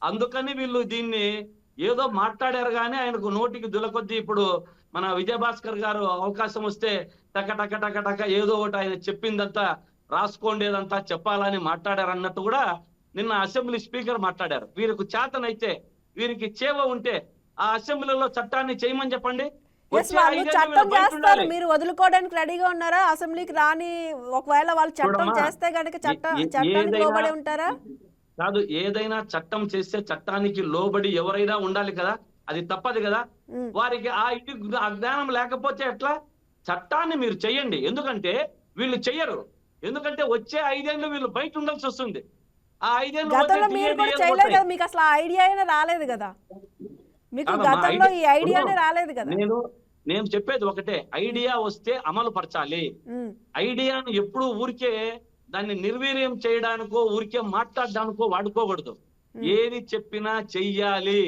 అందుకని వీళ్ళు దీన్ని ఏదో మాట్లాడారు కానీ ఆయనకు నోటికి దులకొద్ది. ఇప్పుడు మన విజయభాస్కర్ గారు అవకాశం వస్తే టక టక టక టక ఏదో ఒకటి ఆయన చెప్పిందంతా రాసుకోండేదంతా చెప్పాలని మాట్లాడారు అన్నట్టు కూడా నిన్న అసెంబ్లీ స్పీకర్ మాట్లాడారు. వీరికి చేతనైతే, వీరికి చేవ ఉంటే ఆ అసెంబ్లీలో చట్టాన్ని చేయమని చెప్పండి. చట్టం చేస్తారు, మీరు వదులుకోవడానికి రెడీగా ఉన్నారా? అసెంబ్లీకి రాని ఒకవేళ వాళ్ళు చట్టం చేస్తే కనుక చట్టానికి లోబడి ఉంటారా? కాదు, ఏదైనా చట్టం చేస్తే చట్టానికి లోబడి ఎవరైనా ఉండాలి కదా, అది తప్పదు కదా. వారికి ఆ జ్ఞానం లేకపోతే ఎట్లా? చట్టాన్ని మీరు చెయ్యండి. ఎందుకంటే వీళ్ళు చెయ్యరు. ఎందుకంటే వచ్చే 5 ఏళ్ళు వీళ్ళు బయట ఉండాల్సి వస్తుంది. ఆ 5 ఏళ్ళు మీరు కూడా చేయలేదు కదా, మీకు అసలు ఐడియా అయినా రాలేదు కదా, మీకు గతంలో ఈ ఐడియానే రాలేదు కదా. నేను చెప్పేది ఒకటే, ఐడియా వస్తే అమలు పరచాలి. ఐడియాను ఎప్పుడు ఊరికే దాన్ని నిర్వీర్యం చేయడానికో ఊరికే మాట్లాడడానికో వాడుకోకూడదు. ఏది చెప్పినా చెయ్యాలి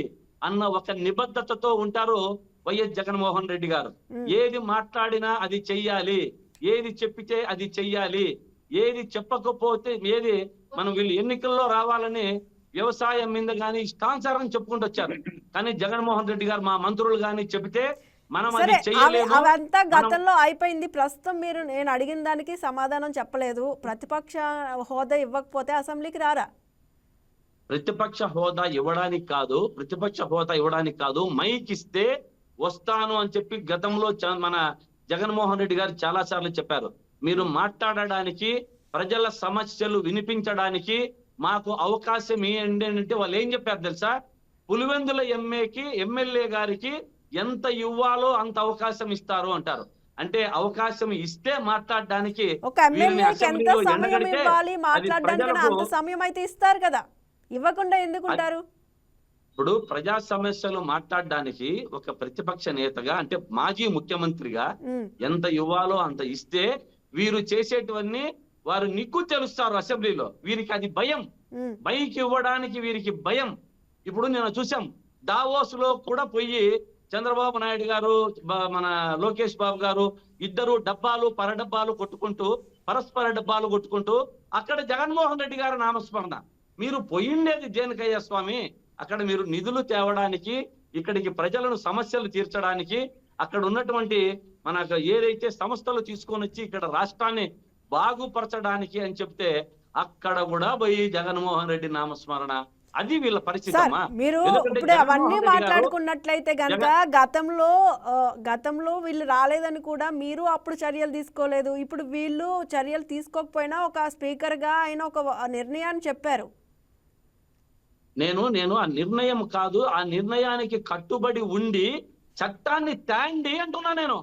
అన్న ఒక నిబద్ధతతో ఉంటారు వైఎస్ జగన్మోహన్ రెడ్డి గారు. ఏది మాట్లాడినా అది చెయ్యాలి, ఏది చెప్పితే అది చెయ్యాలి, ఏది చెప్పకపోతే ఏది మనం వీళ్ళు ఎన్నికల్లో రావాలని వ్యవసాయం మీద కానీ ఇష్టానుసారం చెప్పుకుంటూ వచ్చారు. కానీ జగన్మోహన్ రెడ్డి గారు, మా మంత్రులు కానీ చెబితే మనం అది చేయలేము. అవంతా గతంలో అయిపోయింది. ప్రస్తుతం మీరు నేను అడిగిన దానికి సమాధానం చెప్పలేదు. ప్రతిపక్ష హోదా ఇవ్వకపోతే అసెంబ్లీకి రారా? ప్రతిపక్ష హోదా ఇవ్వడానికి కాదు, మైక్ ఇస్తే వస్తాను అని చెప్పి గతంలో మన జగన్మోహన్ రెడ్డి గారు చాలా సార్లు చెప్పారు. మీరు మాట్లాడడానికి, ప్రజల సమస్యలు వినిపించడానికి మాకు అవకాశం ఇవ్వండి అంటే వాళ్ళు ఏం చెప్పారు తెలుసా? పులివెందుల ఎమ్మెల్యే గారికి ఎంత ఇవ్వాలో అంత అవకాశం ఇస్తారు అంటారు. అంటే అవకాశం ఇస్తే మాట్లాడడానికి ఒక ఎమ్మెల్యేకి ఎంత సమయం ఇవ్వాలి మాట్లాడడానికి? అంత సమయం అయితే ఇస్తారు కదా, ఇవ్వకుండా ఎందుకుంటారు? ఇప్పుడు ప్రజా సమస్యలు మాట్లాడడానికి ఒక ప్రతిపక్ష నేతగా, అంటే మాజీ ముఖ్యమంత్రిగా ఎంత ఇవ్వాలో అంత ఇస్తే వీరు చేసేటివన్నీ వారు నిగ్గు తెలుస్తారు అసెంబ్లీలో. వీరికి అది భయం, మైక్ ఇవ్వడానికి వీరికి భయం. ఇప్పుడు నేను చూసాం, దావోస్ లో కూడా పోయి చంద్రబాబు నాయుడు గారు, మన లోకేష్ బాబు గారు ఇద్దరు పరస్పర డబ్బాలు కొట్టుకుంటూ అక్కడ జగన్మోహన్ రెడ్డి గారు నామస్మరణ. మీరు పోయిండేది దేనికయ్య స్వామి? అక్కడ మీరు నిధులు తేవడానికి, ఇక్కడికి ప్రజలను సమస్యలు తీర్చడానికి, అక్కడ ఉన్నటువంటి మనకు ఏదైతే సంస్థలు తీసుకొని వచ్చి ఇక్కడ రాష్ట్రాన్ని బాగుపరచడానికి అని చెప్తే అక్కడ కూడా పోయి జగన్మోహన్ రెడ్డి నామస్మరణ. అది వీళ్ళ పరిస్థితి సార్ అమ్మా. మీరు ఎందుకంటే ఇప్పుడు అవన్నీ జగన్మోహన్ రెడ్డి గారు మాట్లాడుకున్నట్లయితే గనక గతంలో వీళ్ళు రాలేదని కూడా మీరు అప్పుడు చర్యలు తీసుకోలేదు. ఇప్పుడు వీళ్ళు చర్యలు తీసుకోకపోయినా ఒక స్పీకర్ గా ఆయన ఒక నిర్ణయాన్ని చెప్పారు. నేను ఆ నిర్ణయం కాదు, ఆ నిర్ణయానికి కట్టుబడి ఉండి చట్టాన్ని తేండి అంటున్నా నేను.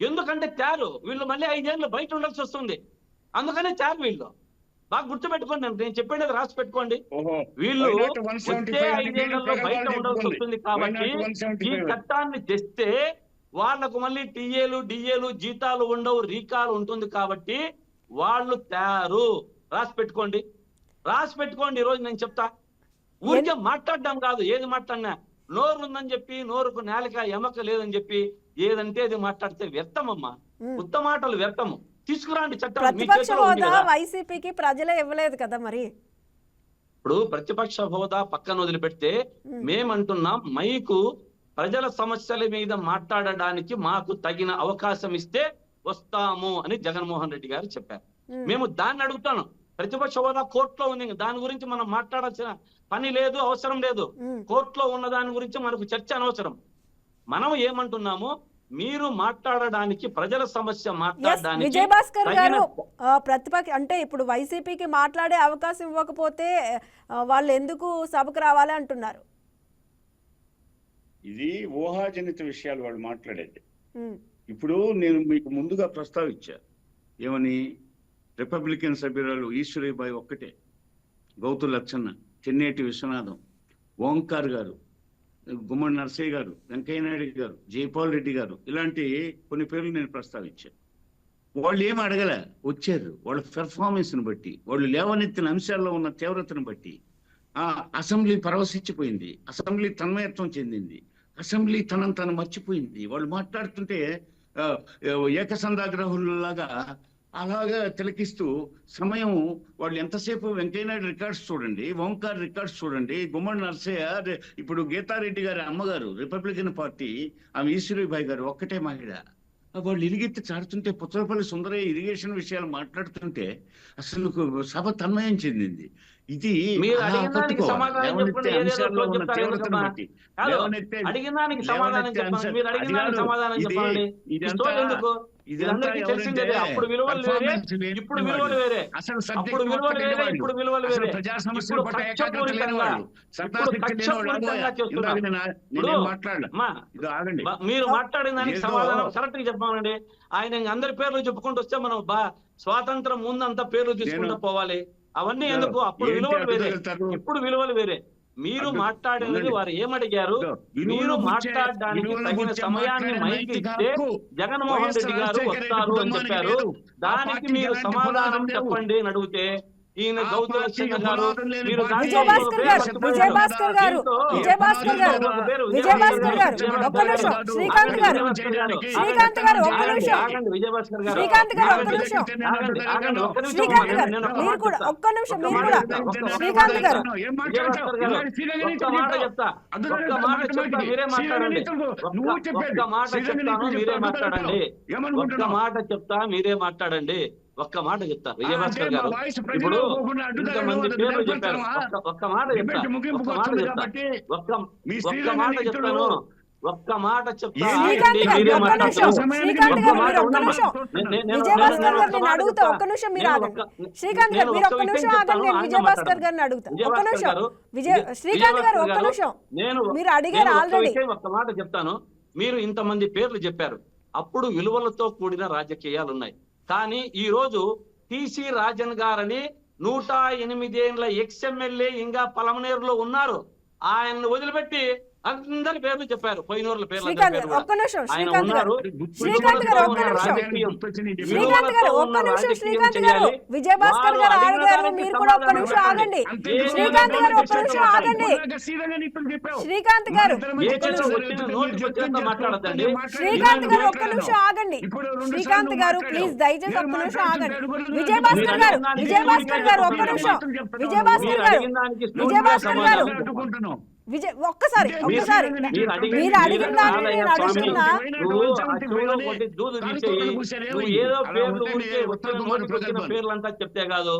ఎందుకంటే తేరు వీళ్ళు మళ్ళీ 5 ఏళ్ళు బయట ఉండాల్సి వస్తుంది, అందుకనే తేరు వీళ్ళు. బాగా గుర్తుపెట్టుకోండి, నేను చెప్పేది రాసి పెట్టుకోండి. వీళ్ళు వచ్చే 5 ఏళ్లలో బయట ఉండాల్సి వస్తుంది కాబట్టి ఈ చట్టాన్ని తెస్తే వాళ్లకు మళ్ళీ టీఏలు డిఏలు జీతాలు ఉండవు, రీకాలు ఉంటుంది కాబట్టి వాళ్ళు తేరు. రాసి పెట్టుకోండి, రాసి పెట్టుకోండి. ఈ రోజు నేను చెప్తా, ఊరికే మాట్లాడడం కాదు. ఏది మాట్లాడినా నోరు ఉందని చెప్పి, నోరుకు నేలక ఎమక లేదని చెప్పి ఏదంటే అది మాట్లాడితే వ్యర్థమమ్మా. ఉత్త మాటలు వ్యర్థము. తీసుకురాండి చట్టాలు. ప్రతిపక్ష హోదా వైసీపీకి ప్రజలే ఇవ్వలేదు కదా మరి. ఇప్పుడు ప్రతిపక్ష హోదా పక్కన వదిలిపెడితే మేమంటున్నాం, మైకు ప్రజల సమస్యల మీద మాట్లాడడానికి మాకు తగిన అవకాశం ఇస్తే వస్తాము అని జగన్మోహన్ రెడ్డి గారు చెప్పారు. మేము దాన్ని అడుగుతాను. ప్రతిపక్ష హోదా కోర్టులో ఉంది, దాని గురించి మనం మాట్లాడాల్సిన పని లేదు, అవసరం లేదు. కోర్టులో ఉన్న దాని గురించి మనకు చర్చ అనవసరం. మనం ఏమంటున్నాము, మీరు మాట్లాడడానికి, ప్రజల సమస్య మాట్లాడడానికి విజయభాస్కర్ గారు ప్రతిపక్ష అంటే ఇప్పుడు వైసీపీకి మాట్లాడే అవకాశం ఇవ్వకపోతే వాళ్ళు ఎందుకు సభకు రావాలి అంటున్నారు. ఇది ఊహాజనిత విషయాలు వాళ్ళు మాట్లాడేది. ఇప్పుడు నేను మీకు ముందుగా ప్రస్తావించా, ఏమని, రిపబ్లికన్ సభ్యురాలు ఈశ్వరీబాయి ఒక్కటే, గౌతు లచ్చన్న, చెన్నేటి విశ్వనాథం, ఓంకార్ గారు, గుమ్మడి నరసయ్య గారు, వెంకయ్యనాయుడు గారు, జైపాల్ రెడ్డి గారు, ఇలాంటి కొన్ని పేర్లు నేను ప్రస్తావించాను. వాళ్ళు ఏమి అడగలే, వచ్చారు. వాళ్ళ పెర్ఫార్మెన్స్ని బట్టి, వాళ్ళు లేవనెత్తిన అంశాల్లో ఉన్న తీవ్రతను బట్టి అసెంబ్లీ పరవశించిపోయింది, అసెంబ్లీ తన్మయత్వం చెందింది, అసెంబ్లీ తనను మర్చిపోయింది. వాళ్ళు మాట్లాడుతుంటే ఏకసంధాగ్రహుల్లాగా అలాగా తిలకిస్తూ సమయం, వాళ్ళు ఎంతసేపు వెంకయ్యనాయుడు రికార్డ్స్ చూడండి, ఓంకార్ రికార్డ్స్ చూడండి, గుమ్మడి నరసయ్య, ఇప్పుడు గీతారెడ్డి గారి అమ్మగారు రిపబ్లికన్ పార్టీ, ఆమె ఈశ్వరీబాయి గారు ఒక్కటే మహిళ. వాళ్ళు ఇరిగెత్తి చాడుతుంటే, పుచ్చలపల్లి సుందరయ్య ఇరిగేషన్ విషయాలు మాట్లాడుతుంటే అసలు సభ తన్మయం చెందింది. ఇది అప్పుడు విలువలు వేరే, ఇప్పుడు విలువలు వేరే. అప్పుడు విలువలు వేరే, ఇప్పుడు విలువలు వేరే. మీరు మాట్లాడిన దానికి సమాధానం కరెక్ట్ గా చెప్పాలండి. ఆయన అందరి పేర్లు చెప్పుకుంటూ వస్తే మనం స్వాతంత్రం ముందంతా పేర్లు తీసుకుంటూ పోవాలి. అవన్నీ ఎందుకు? అప్పుడు విలువలు వేరే, ఇప్పుడు విలువలు వేరే. మీరు మాట్లాడినది వారు ఏమడిగారు, మీరు మాట్లాడడానికి తగిన సమయాన్ని మైకి ఇస్తే జగన్మోహన్ రెడ్డి గారు వస్తారు అని చెప్పారు. దానికి మీరు సమాధానం చెప్పండి అని అడిగితే ఈయన గౌతు లచ్చన్న గారు, విజయభాస్కర్ గారు ఒక్క నిమిషం, శ్రీకాంత్ గారు ఒక్క నిమిషం, విజయభాస్కర్ గారు శ్రీకాంత్ గారు ఒక్క నిమిషం, శ్రీకాంత్ గారు మీరు కూడా ఒక్క నిమిషం, మీరు కూడా శ్రీకాంత్ గారు ఒక్క మాట చెప్తా, ఒక్క మాట చెప్తా, మీరే మాట్లాడండి. ఒక్క మాట చెప్తాను, మీరే మాట్లాడండి. ఒక్క మాట చెప్తా, మీరే మాట్లాడండి. ఒక్క మాట చెప్తా విజయభాస్కర్ గారు, ఇప్పుడు ఇంతమంది పేర్లు చెప్పారు. ఒక్క మాట చెప్తా, ఒక్క మాట చెప్తా, ఒక్క మాట చెప్తాను, ఒక్క మాట చెప్తా. మీరే మాట్లాడతారు. శ్రీకాంత్ గారు మీరు ఒక్క నిమిషం, విజయభాస్కర్ గారు నేను అడుగుతా, ఒక్క నిమిషం మీరు ఆగండి. శ్రీకాంత్ గారు మీరు ఒక్క నిమిషం ఆగండి, నేను విజయభాస్కర్ గారిని అడుగుతా. ఒక్క నిమిషం శ్రీకాంత్ గారు ఒక్క నిమిషం, మీరు అడిగారు ఆల్రెడీ. ఒక్క మాట చెప్తాను. మీరు ఇంతమంది పేర్లు చెప్పారు, అప్పుడు విలువలతో కూడిన రాజకీయాలు ఉన్నాయి. కానీ ఈ రోజు టిసి రాజన్ గారని 108 ఏళ్ల ఎక్స్ఎమ్మెల్యే ఇంకా పలమనేరులో ఉన్నారు. ఆయన్ని వదిలిపెట్టి అందరి పేర్లు చెప్పారు, పోయినోర్ల పేర్లు. శ్రీకాంత్ గారు ఒక్క నిమిషం, శ్రీకాంత్ గారు విజయభాస్కర్ గారు ఆగారు, మీరు కూడా ఒక్క నిమిషం ఆగండి. శ్రీకాంత్ గారు ఒక్క నిమిషం ఆగండి. శ్రీకాంత్ గారు శ్రీకాంత్ గారు ఒక్క నిమిషం ఆగండి. శ్రీకాంత్ గారు ప్లీజ్ దయచేసి ఒక్క నిమిషం ఆగండి. విజయభాస్కర్ గారు ఒక్క నిమిషం, విజయభాస్కర్ గారు ఒక్కసారి మీరు అడిగిన దాన్ని నేను అడుగుతున్నా. ఏదో పేర్లు పేర్లు అంతా చెప్తే కాదు,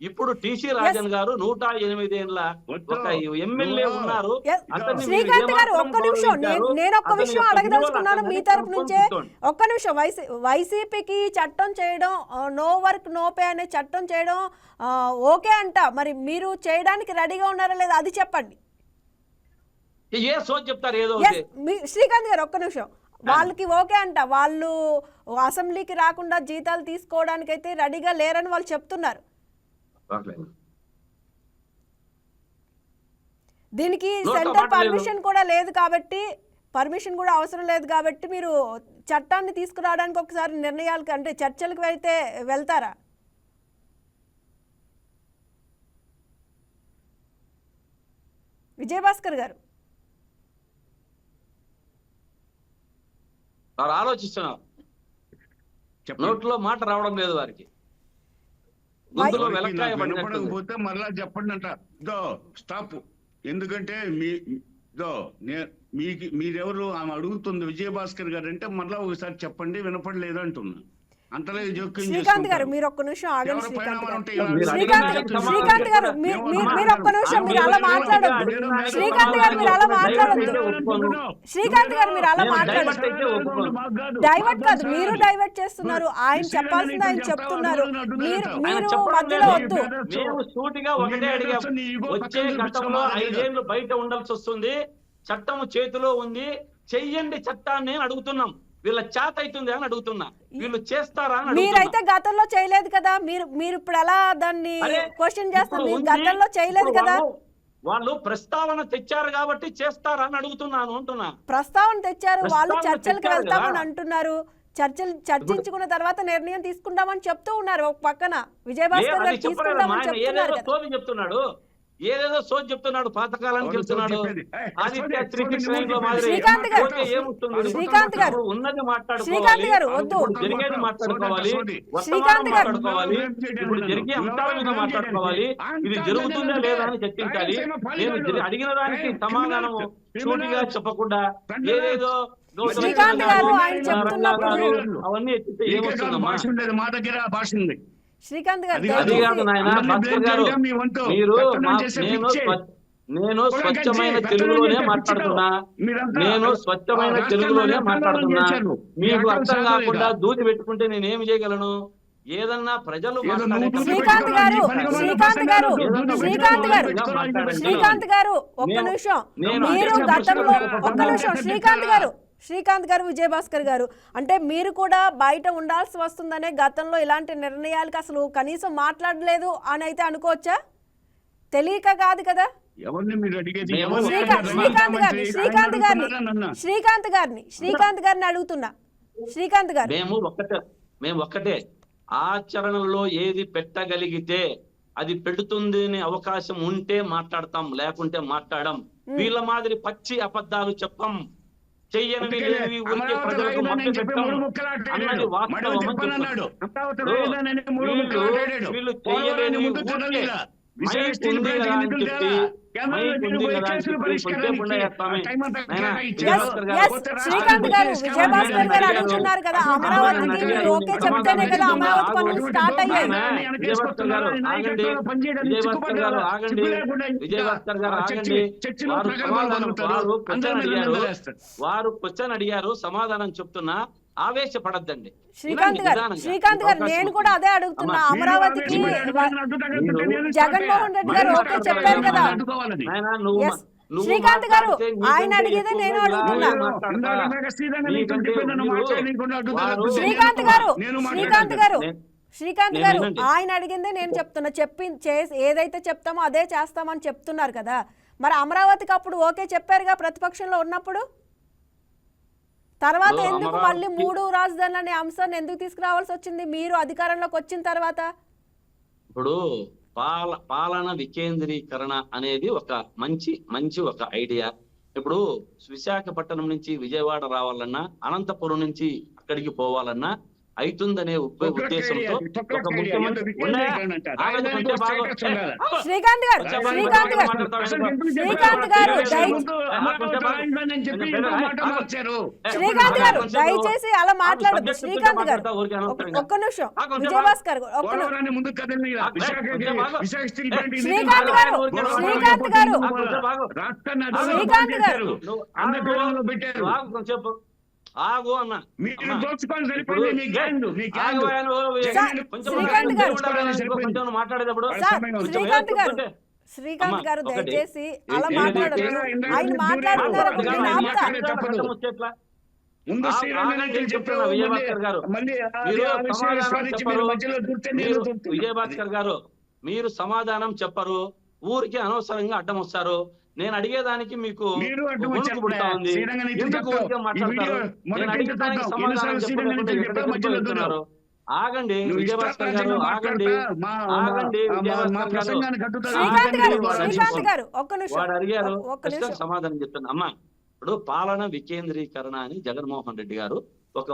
ఇప్పుడు టీసీ రాజన్ గారు 108 ఏళ్ళ ఒక ఎమ్మెల్యే ఉన్నారు. అతన్ని శ్రీకాంత్ గారు ఒక్క నిమిషం, నేను ఒక్క విషయం అడగదలుచుకున్నాను మీ తరపు నుంచే. ఒక్క నిమిషం, వైసీపీకి చట్టం చేయడం, నో వర్క్ నో పే అనే చట్టం చేయడం ఓకే అంట, మరి మీరు చేయడానికి రెడీగా ఉన్నారా లేదా అది చెప్పండి. ఏ సోచ్ చెప్తారు ఏదో. శ్రీకాంత్ గారు ఒక్క నిమిషం, వాళ్ళకి ఓకే అంట, వాళ్ళు అసెంబ్లీకి రాకుండా జీతాలు తీసుకోవడానికి అయితే రెడీగా లేరని వాళ్ళు చెప్తున్నారు. దీనికి సెంటర్ పర్మిషన్ కూడా లేదు కాబట్టి, పర్మిషన్ కూడా అవసరం లేదు కాబట్టి మీరు చట్టాన్ని తీసుకురావడానికి ఒకసారి నిర్ణయాలకు అంటే చర్చలకు వెళ్తారా? విజయభాస్కర్ గారు వారు ఆలోచిస్తున్నారు, నోట్లో మాట రావడం లేదు వారికి. వినపడకపోతే మరలా చెప్పండి అంట. స్టాప్. ఎందుకంటే మీరెవరు ఆమె అడుగుతుంది విజయభాస్కర్ గారు అంటే మరలా ఒకసారి చెప్పండి, వినపడలేదు అంటున్నా. అంతలే జోక్యం శ్రీకాంత్ గారు మీరు ఒక్క నిమిషం ఆగండి. శ్రీకాంత్ గారు మీరు ఒక్క నిమిషం, మీరు అలా మాట్లాడొద్దు. శ్రీకాంత్ గారు మీరు అలా మాట్లాడొద్దు. శ్రీకాంత్ గారు మీరు అలా మాట్లాడొద్దు. డైవర్ట్ కాదు, మీరు డైవర్ట్ చేస్తున్నారు. ఆయన చెప్పాల్సింది ఆయన చెప్తున్నారు, మీరు మధ్యలో వద్దు. మేము సూటిగా ఒకటే అడిగాం, వచ్చే ఘట్టంలో 5 ఏళ్ళు బయట ఉండాల్సి వస్తుంది, చట్టం చేతిలో ఉంది, చెయ్యండి చట్టాన్ని అడుగుతున్నాం. వీళ్ళ చేత అవుతుంది అని అడుగుతున్నా, వీళ్ళు చేస్తారా అని. మీరైతే గతంలో చేయలేదు కదా, మీరు ఇప్పుడు ఎలా దాన్ని క్వశ్చన్ చేస్తారు? మీరు గతంలో చేయలేదు కదా. వాళ్ళు ప్రస్తావన తెచ్చారు కాబట్టి చేస్తారా అని అడుగుతున్నాను అంటున్నా. ప్రస్తావన తెచ్చారు, వాళ్ళు చర్చలకు వెళ్తామని అంటున్నారు, చర్చించుకున్న తర్వాత నిర్ణయం తీసుకుందామని చెప్తూ ఉన్నారు. ఒక పక్కన విజయభాస్కర్ గారు తీసుకుందామని చెప్తున్నారు కదా. చెప్తున్నాడు, ఏదేదో సోచ్ చెప్తున్నాడు, పాతకాలానికి వెళ్తున్నాడు. శ్రీకాంత్ గారు ఉన్నది శ్రీకాంత్ గారు వద్దు. జరిగేది మాట్లాడుకోవాలి, మాట్లాడుకోవాలి, ఇప్పుడు జరిగే అంశాల మీద మాట్లాడుకోవాలి, ఇది జరుగుతుందా లేదా అని చర్చించాలి. నేను అడిగిన దానికి సమాధానం సూటిగా చెప్పకుండా ఏదేదో శ్రీకాంత్ గారు ఆయన చెప్తున్నప్పుడు అవన్నీ ఎత్తితే ఏమొస్తుందమ్మా? మా దగ్గర భాష ఉంది. శ్రీకాంత్ గారు నేను స్వచ్ఛమైన తెలుగులోనే మాట్లాడుతున్నా, మీకు అర్థం కాకుండా దూది పెట్టుకుంటే నేనేమి చేయగలను? ఏదన్నా ప్రజలు శ్రీకాంత్ గారు ఒక్క నిమిషం, మీరు గతంలో ఒక్క నిమిషం శ్రీకాంత్ గారు విజయభాస్కర్ గారు, అంటే మీరు కూడా బయట ఉండాల్సి వస్తుందనే గతంలో ఇలాంటి నిర్ణయాలకు అసలు కనీసం మాట్లాడలేదు అని అయితే అనుకోవచ్చా? తెలియక కాదు కదా. శ్రీకాంత్ గారిని అడుగుతున్నా. శ్రీకాంత్ గారు మేము ఒక్కటే, ఆచరణలో ఏది పెట్టగలిగితే అది పెడుతుంది అనే అవకాశం ఉంటే మాట్లాడతాం, లేకుంటే మాట్లాడడం. వీళ్ళ మాదిరి పచ్చి అబద్ధాలు చెప్పం, చెయ్యని ఊరికే ప్రజలకు మధ్య పెట్టం అన్నది వాస్తవం. వీళ్ళు చెయ్యలేని శ్రీకాంత్ గారు విజయభాస్కర్ గారు అడుగుతున్నారు కదా, అమరావతికి ఓకే చెప్తేనే కదా అమరావతి పనులు స్టార్ట్ అయ్యాయి. విజయభాస్కర్ గారు ఆగండి, వారు క్వశ్చన్ అడిగారు, సమాధానం చెప్తున్నా, ఆవేశపడద్దండి. శ్రీకాంత్ గారు నేను కూడా అదే అడుగుతున్నా, అమరావతికి జగన్మోహన్ రెడ్డి గారు ఓకే చెప్పారు కదా. శ్రీకాంత్ గారు ఆయన అడిగేదే నేను అడుగుతున్నా. శ్రీకాంత్ గారు ఆయన అడిగిందే నేను చెప్తున్నా, ఏదైతే చెప్తామో అదే చేస్తామని చెప్తున్నారు కదా. మరి అమరావతికి అప్పుడు ఓకే చెప్పారుగా ప్రతిపక్షంలో ఉన్నప్పుడు, తర్వాత ఎందుకు మళ్ళీ 3 రాజధానులు అనే అంశాన్ని ఎందుకు తీసుకురావాల్సి వచ్చింది మీరు అధికారంలోకి వచ్చిన తర్వాత? ఇప్పుడు పాలన వికేంద్రీకరణ అనేది ఒక మంచి ఒక ఐడియా. ఇప్పుడు విశాఖపట్నం నుంచి విజయవాడ రావాలన్నా, అనంతపురం నుంచి అక్కడికి పోవాలన్నా అవుతుందనే ఉద్దేశంతో ఒక ముఖ్యమంత్రి శ్రీకాంత్ గారు దయచేసి అలా మాట్లాడదు. శ్రీకాంత్ గారు ఒక్క నిమిషం, విజయభాస్కర్ చెప్పు ఆగు అన్న. మాట్లాడేటప్పుడు శ్రీకాంత్ గారు దయచేసి అలా మాట్లాడదు. ఆయన మాట్లాడుతున్నారు. విజయభాస్కర్ గారు మీరు సమాధానం చెప్పరు, ఊరికి అనవసరంగా అడ్డం వస్తారు. నేను అడిగేదానికి మీకు పుడతా ఉంది. ఎందుకు ఊరికే మాట్లాడతారు? నేను అడిగేదానికి సమాధానం చెప్పలేకుండా ఆగండి విజయభాస్కర్ గారు, ఆగండి ఆగండి శ్రీకాంత్ గారు ఒక్క నిమిషం. వాడు అడిగారు, సమాధానం చెప్తాను అమ్మా. ఇప్పుడు పాలన వికేంద్రీకరణ అని జగన్మోహన్ రెడ్డి గారు ఒక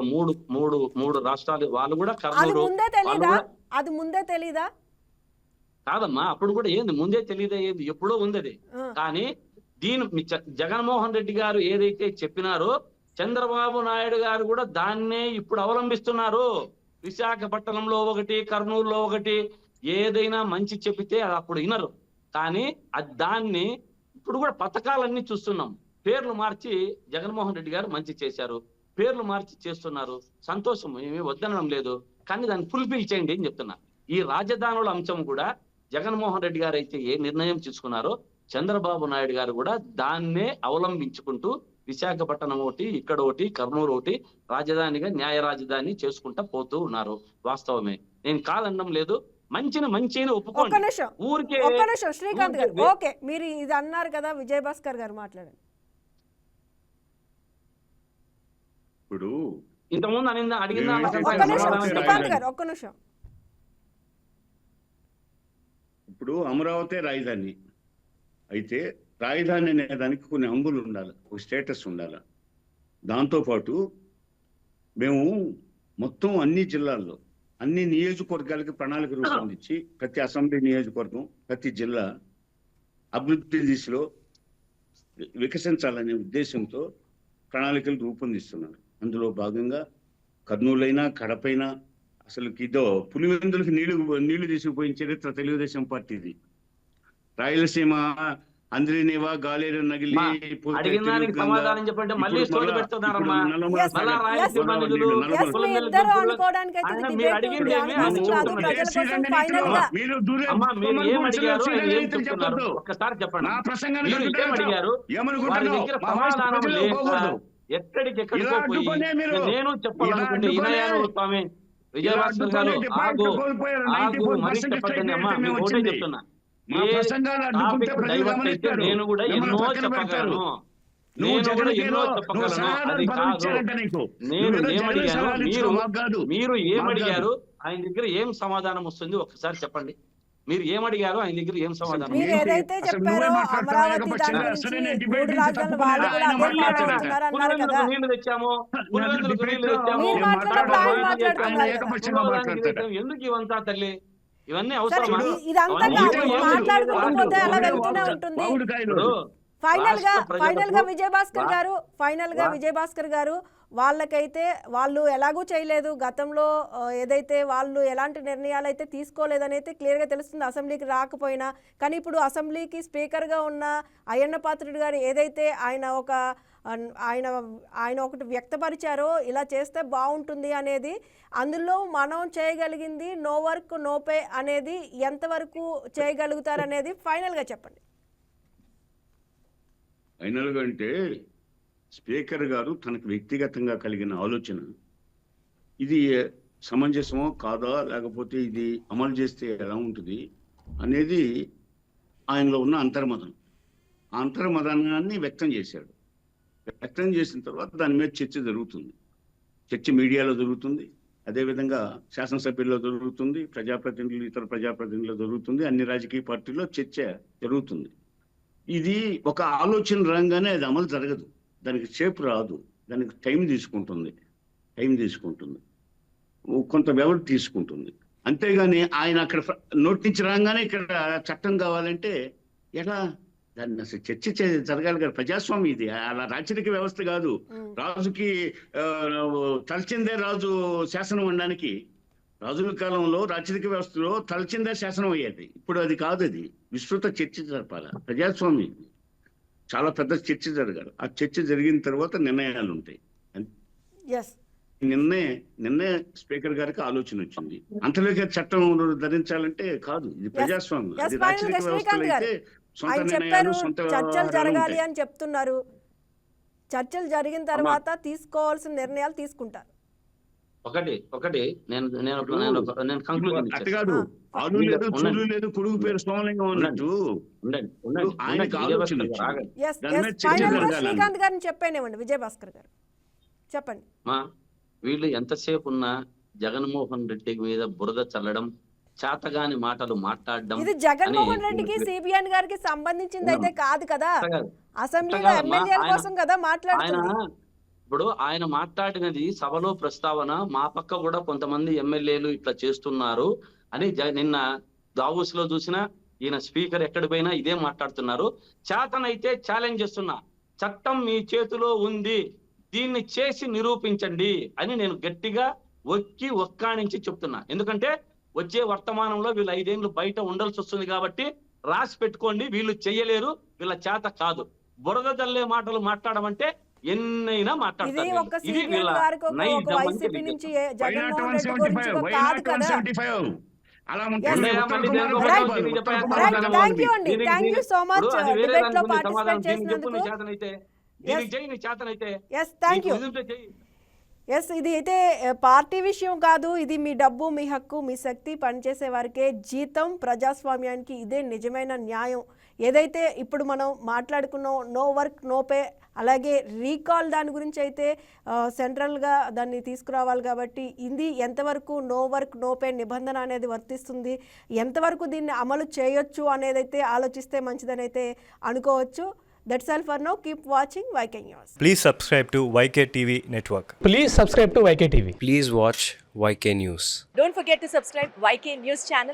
మూడు రాష్ట్రాలు వాళ్ళు కూడా అది ముందే తెలీదా? కాదమ్మా, అప్పుడు కూడా ఏంది ముందే తెలియదా? ఏంది ఎప్పుడో ఉంది అది. కానీ జగన్మోహన్ రెడ్డి గారు ఏదైతే చెప్పినారో చంద్రబాబు నాయుడు గారు కూడా దాన్నే ఇప్పుడు అవలంబిస్తున్నారు. విశాఖపట్నంలో ఒకటి, కర్నూలులో ఒకటి, ఏదైనా మంచి చెప్పితే అది అప్పుడు వినరు. కానీ దాన్ని ఇప్పుడు కూడా పథకాలన్నీ చూస్తున్నాం. పేర్లు మార్చి జగన్మోహన్ రెడ్డి గారు మంచి చేశారు, పేర్లు మార్చి చేస్తున్నారు. సంతోషం, ఏమీ వద్దనడం లేదు. కానీ దాన్ని ఫుల్ఫిల్ చేయండి అని చెప్తున్నా. ఈ రాజధానుల అంశం కూడా జగన్మోహన్ రెడ్డి గారు అయితే ఏ నిర్ణయం తీసుకున్నారో చంద్రబాబు నాయుడు గారు కూడా దాన్నే అవలంబించుకుంటూ విశాఖపట్నం ఒకటి, ఇక్కడ ఒకటి, కర్నూలు ఒకటి రాజధానిగా న్యాయ రాజధాని చేసుకుంటా పోతూ ఉన్నారు. వాస్తవమే, నేను కాదనడం లేదు. మంచిని ఒప్పుకోండి. ఊరికే శ్రీకాంత్ గారు ఓకే, మీరు ఇది అన్నారు కదా, విజయభాస్కర్ గారు మాట్లాడండి. ఇప్పుడు ఇంతకుముందు అడిగిన ఒక్క నిమిషం. ఇప్పుడు అమరావతి రాజధాని అయితే రాజధాని అనే దానికి కొన్ని హంగులు ఉండాలి, ఒక స్టేటస్ ఉండాలి. దాంతోపాటు మేము మొత్తం అన్ని జిల్లాల్లో అన్ని నియోజకవర్గాలకి ప్రణాళిక రూపొందించి ప్రతి అసెంబ్లీ నియోజకవర్గం, ప్రతి జిల్లా అభివృద్ధి దిశలో వికసించాలనే ఉద్దేశంతో ప్రణాళికలు రూపొందిస్తున్నారు. అందులో భాగంగా కర్నూలైనా, కడపైనా అసలు ఇదో పులివెందులకు నీళ్లు తీసుకుపోయిన చరిత్ర తెలుగుదేశం పార్టీది. రాయలసీమ అంద్రినేవా, గాలేరు నగిలి సమాధానం చెప్పండి. మళ్ళీ స్టోరీ పెడుతున్నారమ్మా. ఒక్కసారి చెప్పండి, సమాధానం ఎక్కడికెక్కడికో పోయి నేను చెప్పాలనుకుంటే ఇనయాను స్వామి విజయభాస్కర్ గారు ఆగు మరీ చెప్పండి అమ్మా. మీకు ఒకటే చెప్తున్నా, నేను కూడా ఎన్నో చెప్పగలను. అది కాదు. నేను ఏమడిగాను, మీరు ఏమడిగారు, ఆయన దగ్గర ఏం సమాధానం వస్తుంది ఒక్కసారి చెప్పండి. మీరు ఏమడిగారు, ఆయన దగ్గర ఏం సమాధానం? నీళ్లు తెచ్చాము, ఎందుకు ఇవంతా తల్లి? ఇవన్నీ అవసరం. ఫైనల్ గా విజయభాస్కర్ గారు వాళ్ళకైతే వాళ్ళు ఎలాగూ చేయలేదు గతంలో, ఏదైతే వాళ్ళు ఎలాంటి నిర్ణయాలు అయితే తీసుకోలేదని అయితే క్లియర్గా తెలుస్తుంది అసెంబ్లీకి రాకపోయినా. కానీ ఇప్పుడు అసెంబ్లీకి స్పీకర్గా ఉన్న అయ్యన్న పాత్రుడు గారు ఏదైతే ఆయన ఒకటి వ్యక్తపరిచారో ఇలా చేస్తే బాగుంటుంది అనేది, అందులో మనం చేయగలిగింది నో వర్క్ నో పే అనేది ఎంతవరకు చేయగలుగుతారనేది ఫైనల్గా చెప్పండి. ఫైనల్గా అంటే స్పీకర్ గారు తనకు వ్యక్తిగతంగా కలిగిన ఆలోచన ఇది సమంజసమో కాదా, లేకపోతే ఇది అమలు చేస్తే ఎలా ఉంటుంది అనేది ఆయనలో ఉన్న అంతర్మదనం. ఆ అంతర్మదనాన్ని వ్యక్తం చేశాడు. వ్యక్తం చేసిన తర్వాత దాని మీద చర్చ జరుగుతుంది. చర్చ మీడియాలో జరుగుతుంది, అదేవిధంగా శాసనసభ్యుల్లో జరుగుతుంది, ప్రజాప్రతినిధులు, ఇతర ప్రజాప్రతినిధుల్లో జరుగుతుంది, అన్ని రాజకీయ పార్టీల్లో చర్చ జరుగుతుంది. ఇది ఒక ఆలోచన రంగానే అది అమలు జరగదు, దానికి షేప్ రాదు, దానికి టైం తీసుకుంటుంది. కొంత వ్యవధి తీసుకుంటుంది. అంతేగాని ఆయన అక్కడ నోటి నుంచి రాగానే ఇక్కడ చట్టం కావాలంటే ఎలా? దాన్ని అసలు చర్చ జరగాలి కదా. ప్రజాస్వామ్యం ఇది, అలా రాచరిక వ్యవస్థ కాదు. రాజుకి తలచిందే రాజు శాసనం అనడానికి. రాజుల కాలంలో రాచరిక వ్యవస్థలో తలచిందే శాసనం అయ్యేది. ఇప్పుడు అది కాదు. అది విస్తృత చర్చ జరపాలి. ప్రజాస్వామ్యం చాలా పెద్ద చర్చ జరగాలి. ఆ చర్చ జరిగిన తర్వాత నిర్ణయాలు ఉంటాయి. నిన్నే స్పీకర్ గారికి ఆలోచన వచ్చింది. అంతలోకి చట్టం ధరించాలంటే కాదు. ఇది ప్రజాస్వామ్యం. అది రాచరిక వ్యవస్థలో అయితే సొంత నిర్ణయాలు, సొంత చర్చలు జరగాలి అని చెప్తున్నారు. చర్చలు జరిగిన తర్వాత తీసుకోవాల్సిన నిర్ణయాలు తీసుకుంటారు. ఒకటి నేను కంక్లూజన్ అట్ట కాదు. ఆలు లేదు, చూడు లేదు, కొడుకు పేరు సోమలింగం అన్నట్టు ఆయనకు ఆలోచన శ్రీకాంత్ గారిని చెప్పేనేవ్వండి. విజయభాస్కర్ గారు చెప్పండి. వీళ్ళు ఎంతసేపు ఉన్నా జగన్మోహన్ రెడ్డి మీద బురద చల్లడం, చేతగాని మాటలు మాట్లాడడం. ఇది జగన్మోహన్ రెడ్డికి సిబిఎన్ గారికి సంబంధించింది అయితే కాదు కదా. అసెంబ్లీలో ఎమ్మెల్యేల కోసం కదా మాట్లాడుతుంది. ఇప్పుడు ఆయన మాట్లాడినది సభలో ప్రస్తావన, మా పక్క కూడా కొంతమంది ఎమ్మెల్యేలు ఇట్లా చేస్తున్నారు అని నిన్న దావోస్ లో చూసినా ఈయన స్పీకర్ ఎక్కడి పోయినా ఇదే మాట్లాడుతున్నారు. చేతనైతే ఛాలెంజ్ చేస్తున్నా, చట్టం మీ చేతిలో ఉంది, దీన్ని చేసి నిరూపించండి అని నేను గట్టిగా ఒక్కాణించి చెప్తున్నా. ఎందుకంటే వచ్చే వర్తమానంలో వీళ్ళు 5 ఏళ్ళు బయట ఉండాల్సి వస్తుంది కాబట్టి రాసి పెట్టుకోండి. వీళ్ళు చెయ్యలేరు, వీళ్ళ చేత కాదు. బురద జల్లే మాటలు మాట్లాడమంటే ఎన్నైనా మాట్లాడతారు. ఇది వీళ్ళ ఇది అయితే పార్టీ విషయం కాదు. ఇది మీ డబ్బు, మీ హక్కు, మీ శక్తి, పనిచేసే వారికే జీతం. ప్రజాస్వామ్యానికి ఇదే నిజమైన న్యాయం. ఏదైతే ఇప్పుడు మనం మాట్లాడుకున్నాం నో వర్క్ నో పే, అలాగే రీకాల్ దాని గురించి అయితే సెంట్రల్గా దాన్ని తీసుకురావాలి కాబట్టి ఇది ఎంతవరకు నో వర్క్ నో పే నిబంధన అనేది వర్తిస్తుంది, ఎంతవరకు దీన్ని అమలు చేయొచ్చు అనేది అయితే ఆలోచిస్తే మంచిదని అయితే అనుకోవచ్చు. That's all for now. Keep watching YK News. Please subscribe to YK TV Network. Please subscribe to YK TV. Please watch YK News. Don't forget to subscribe YK News channel.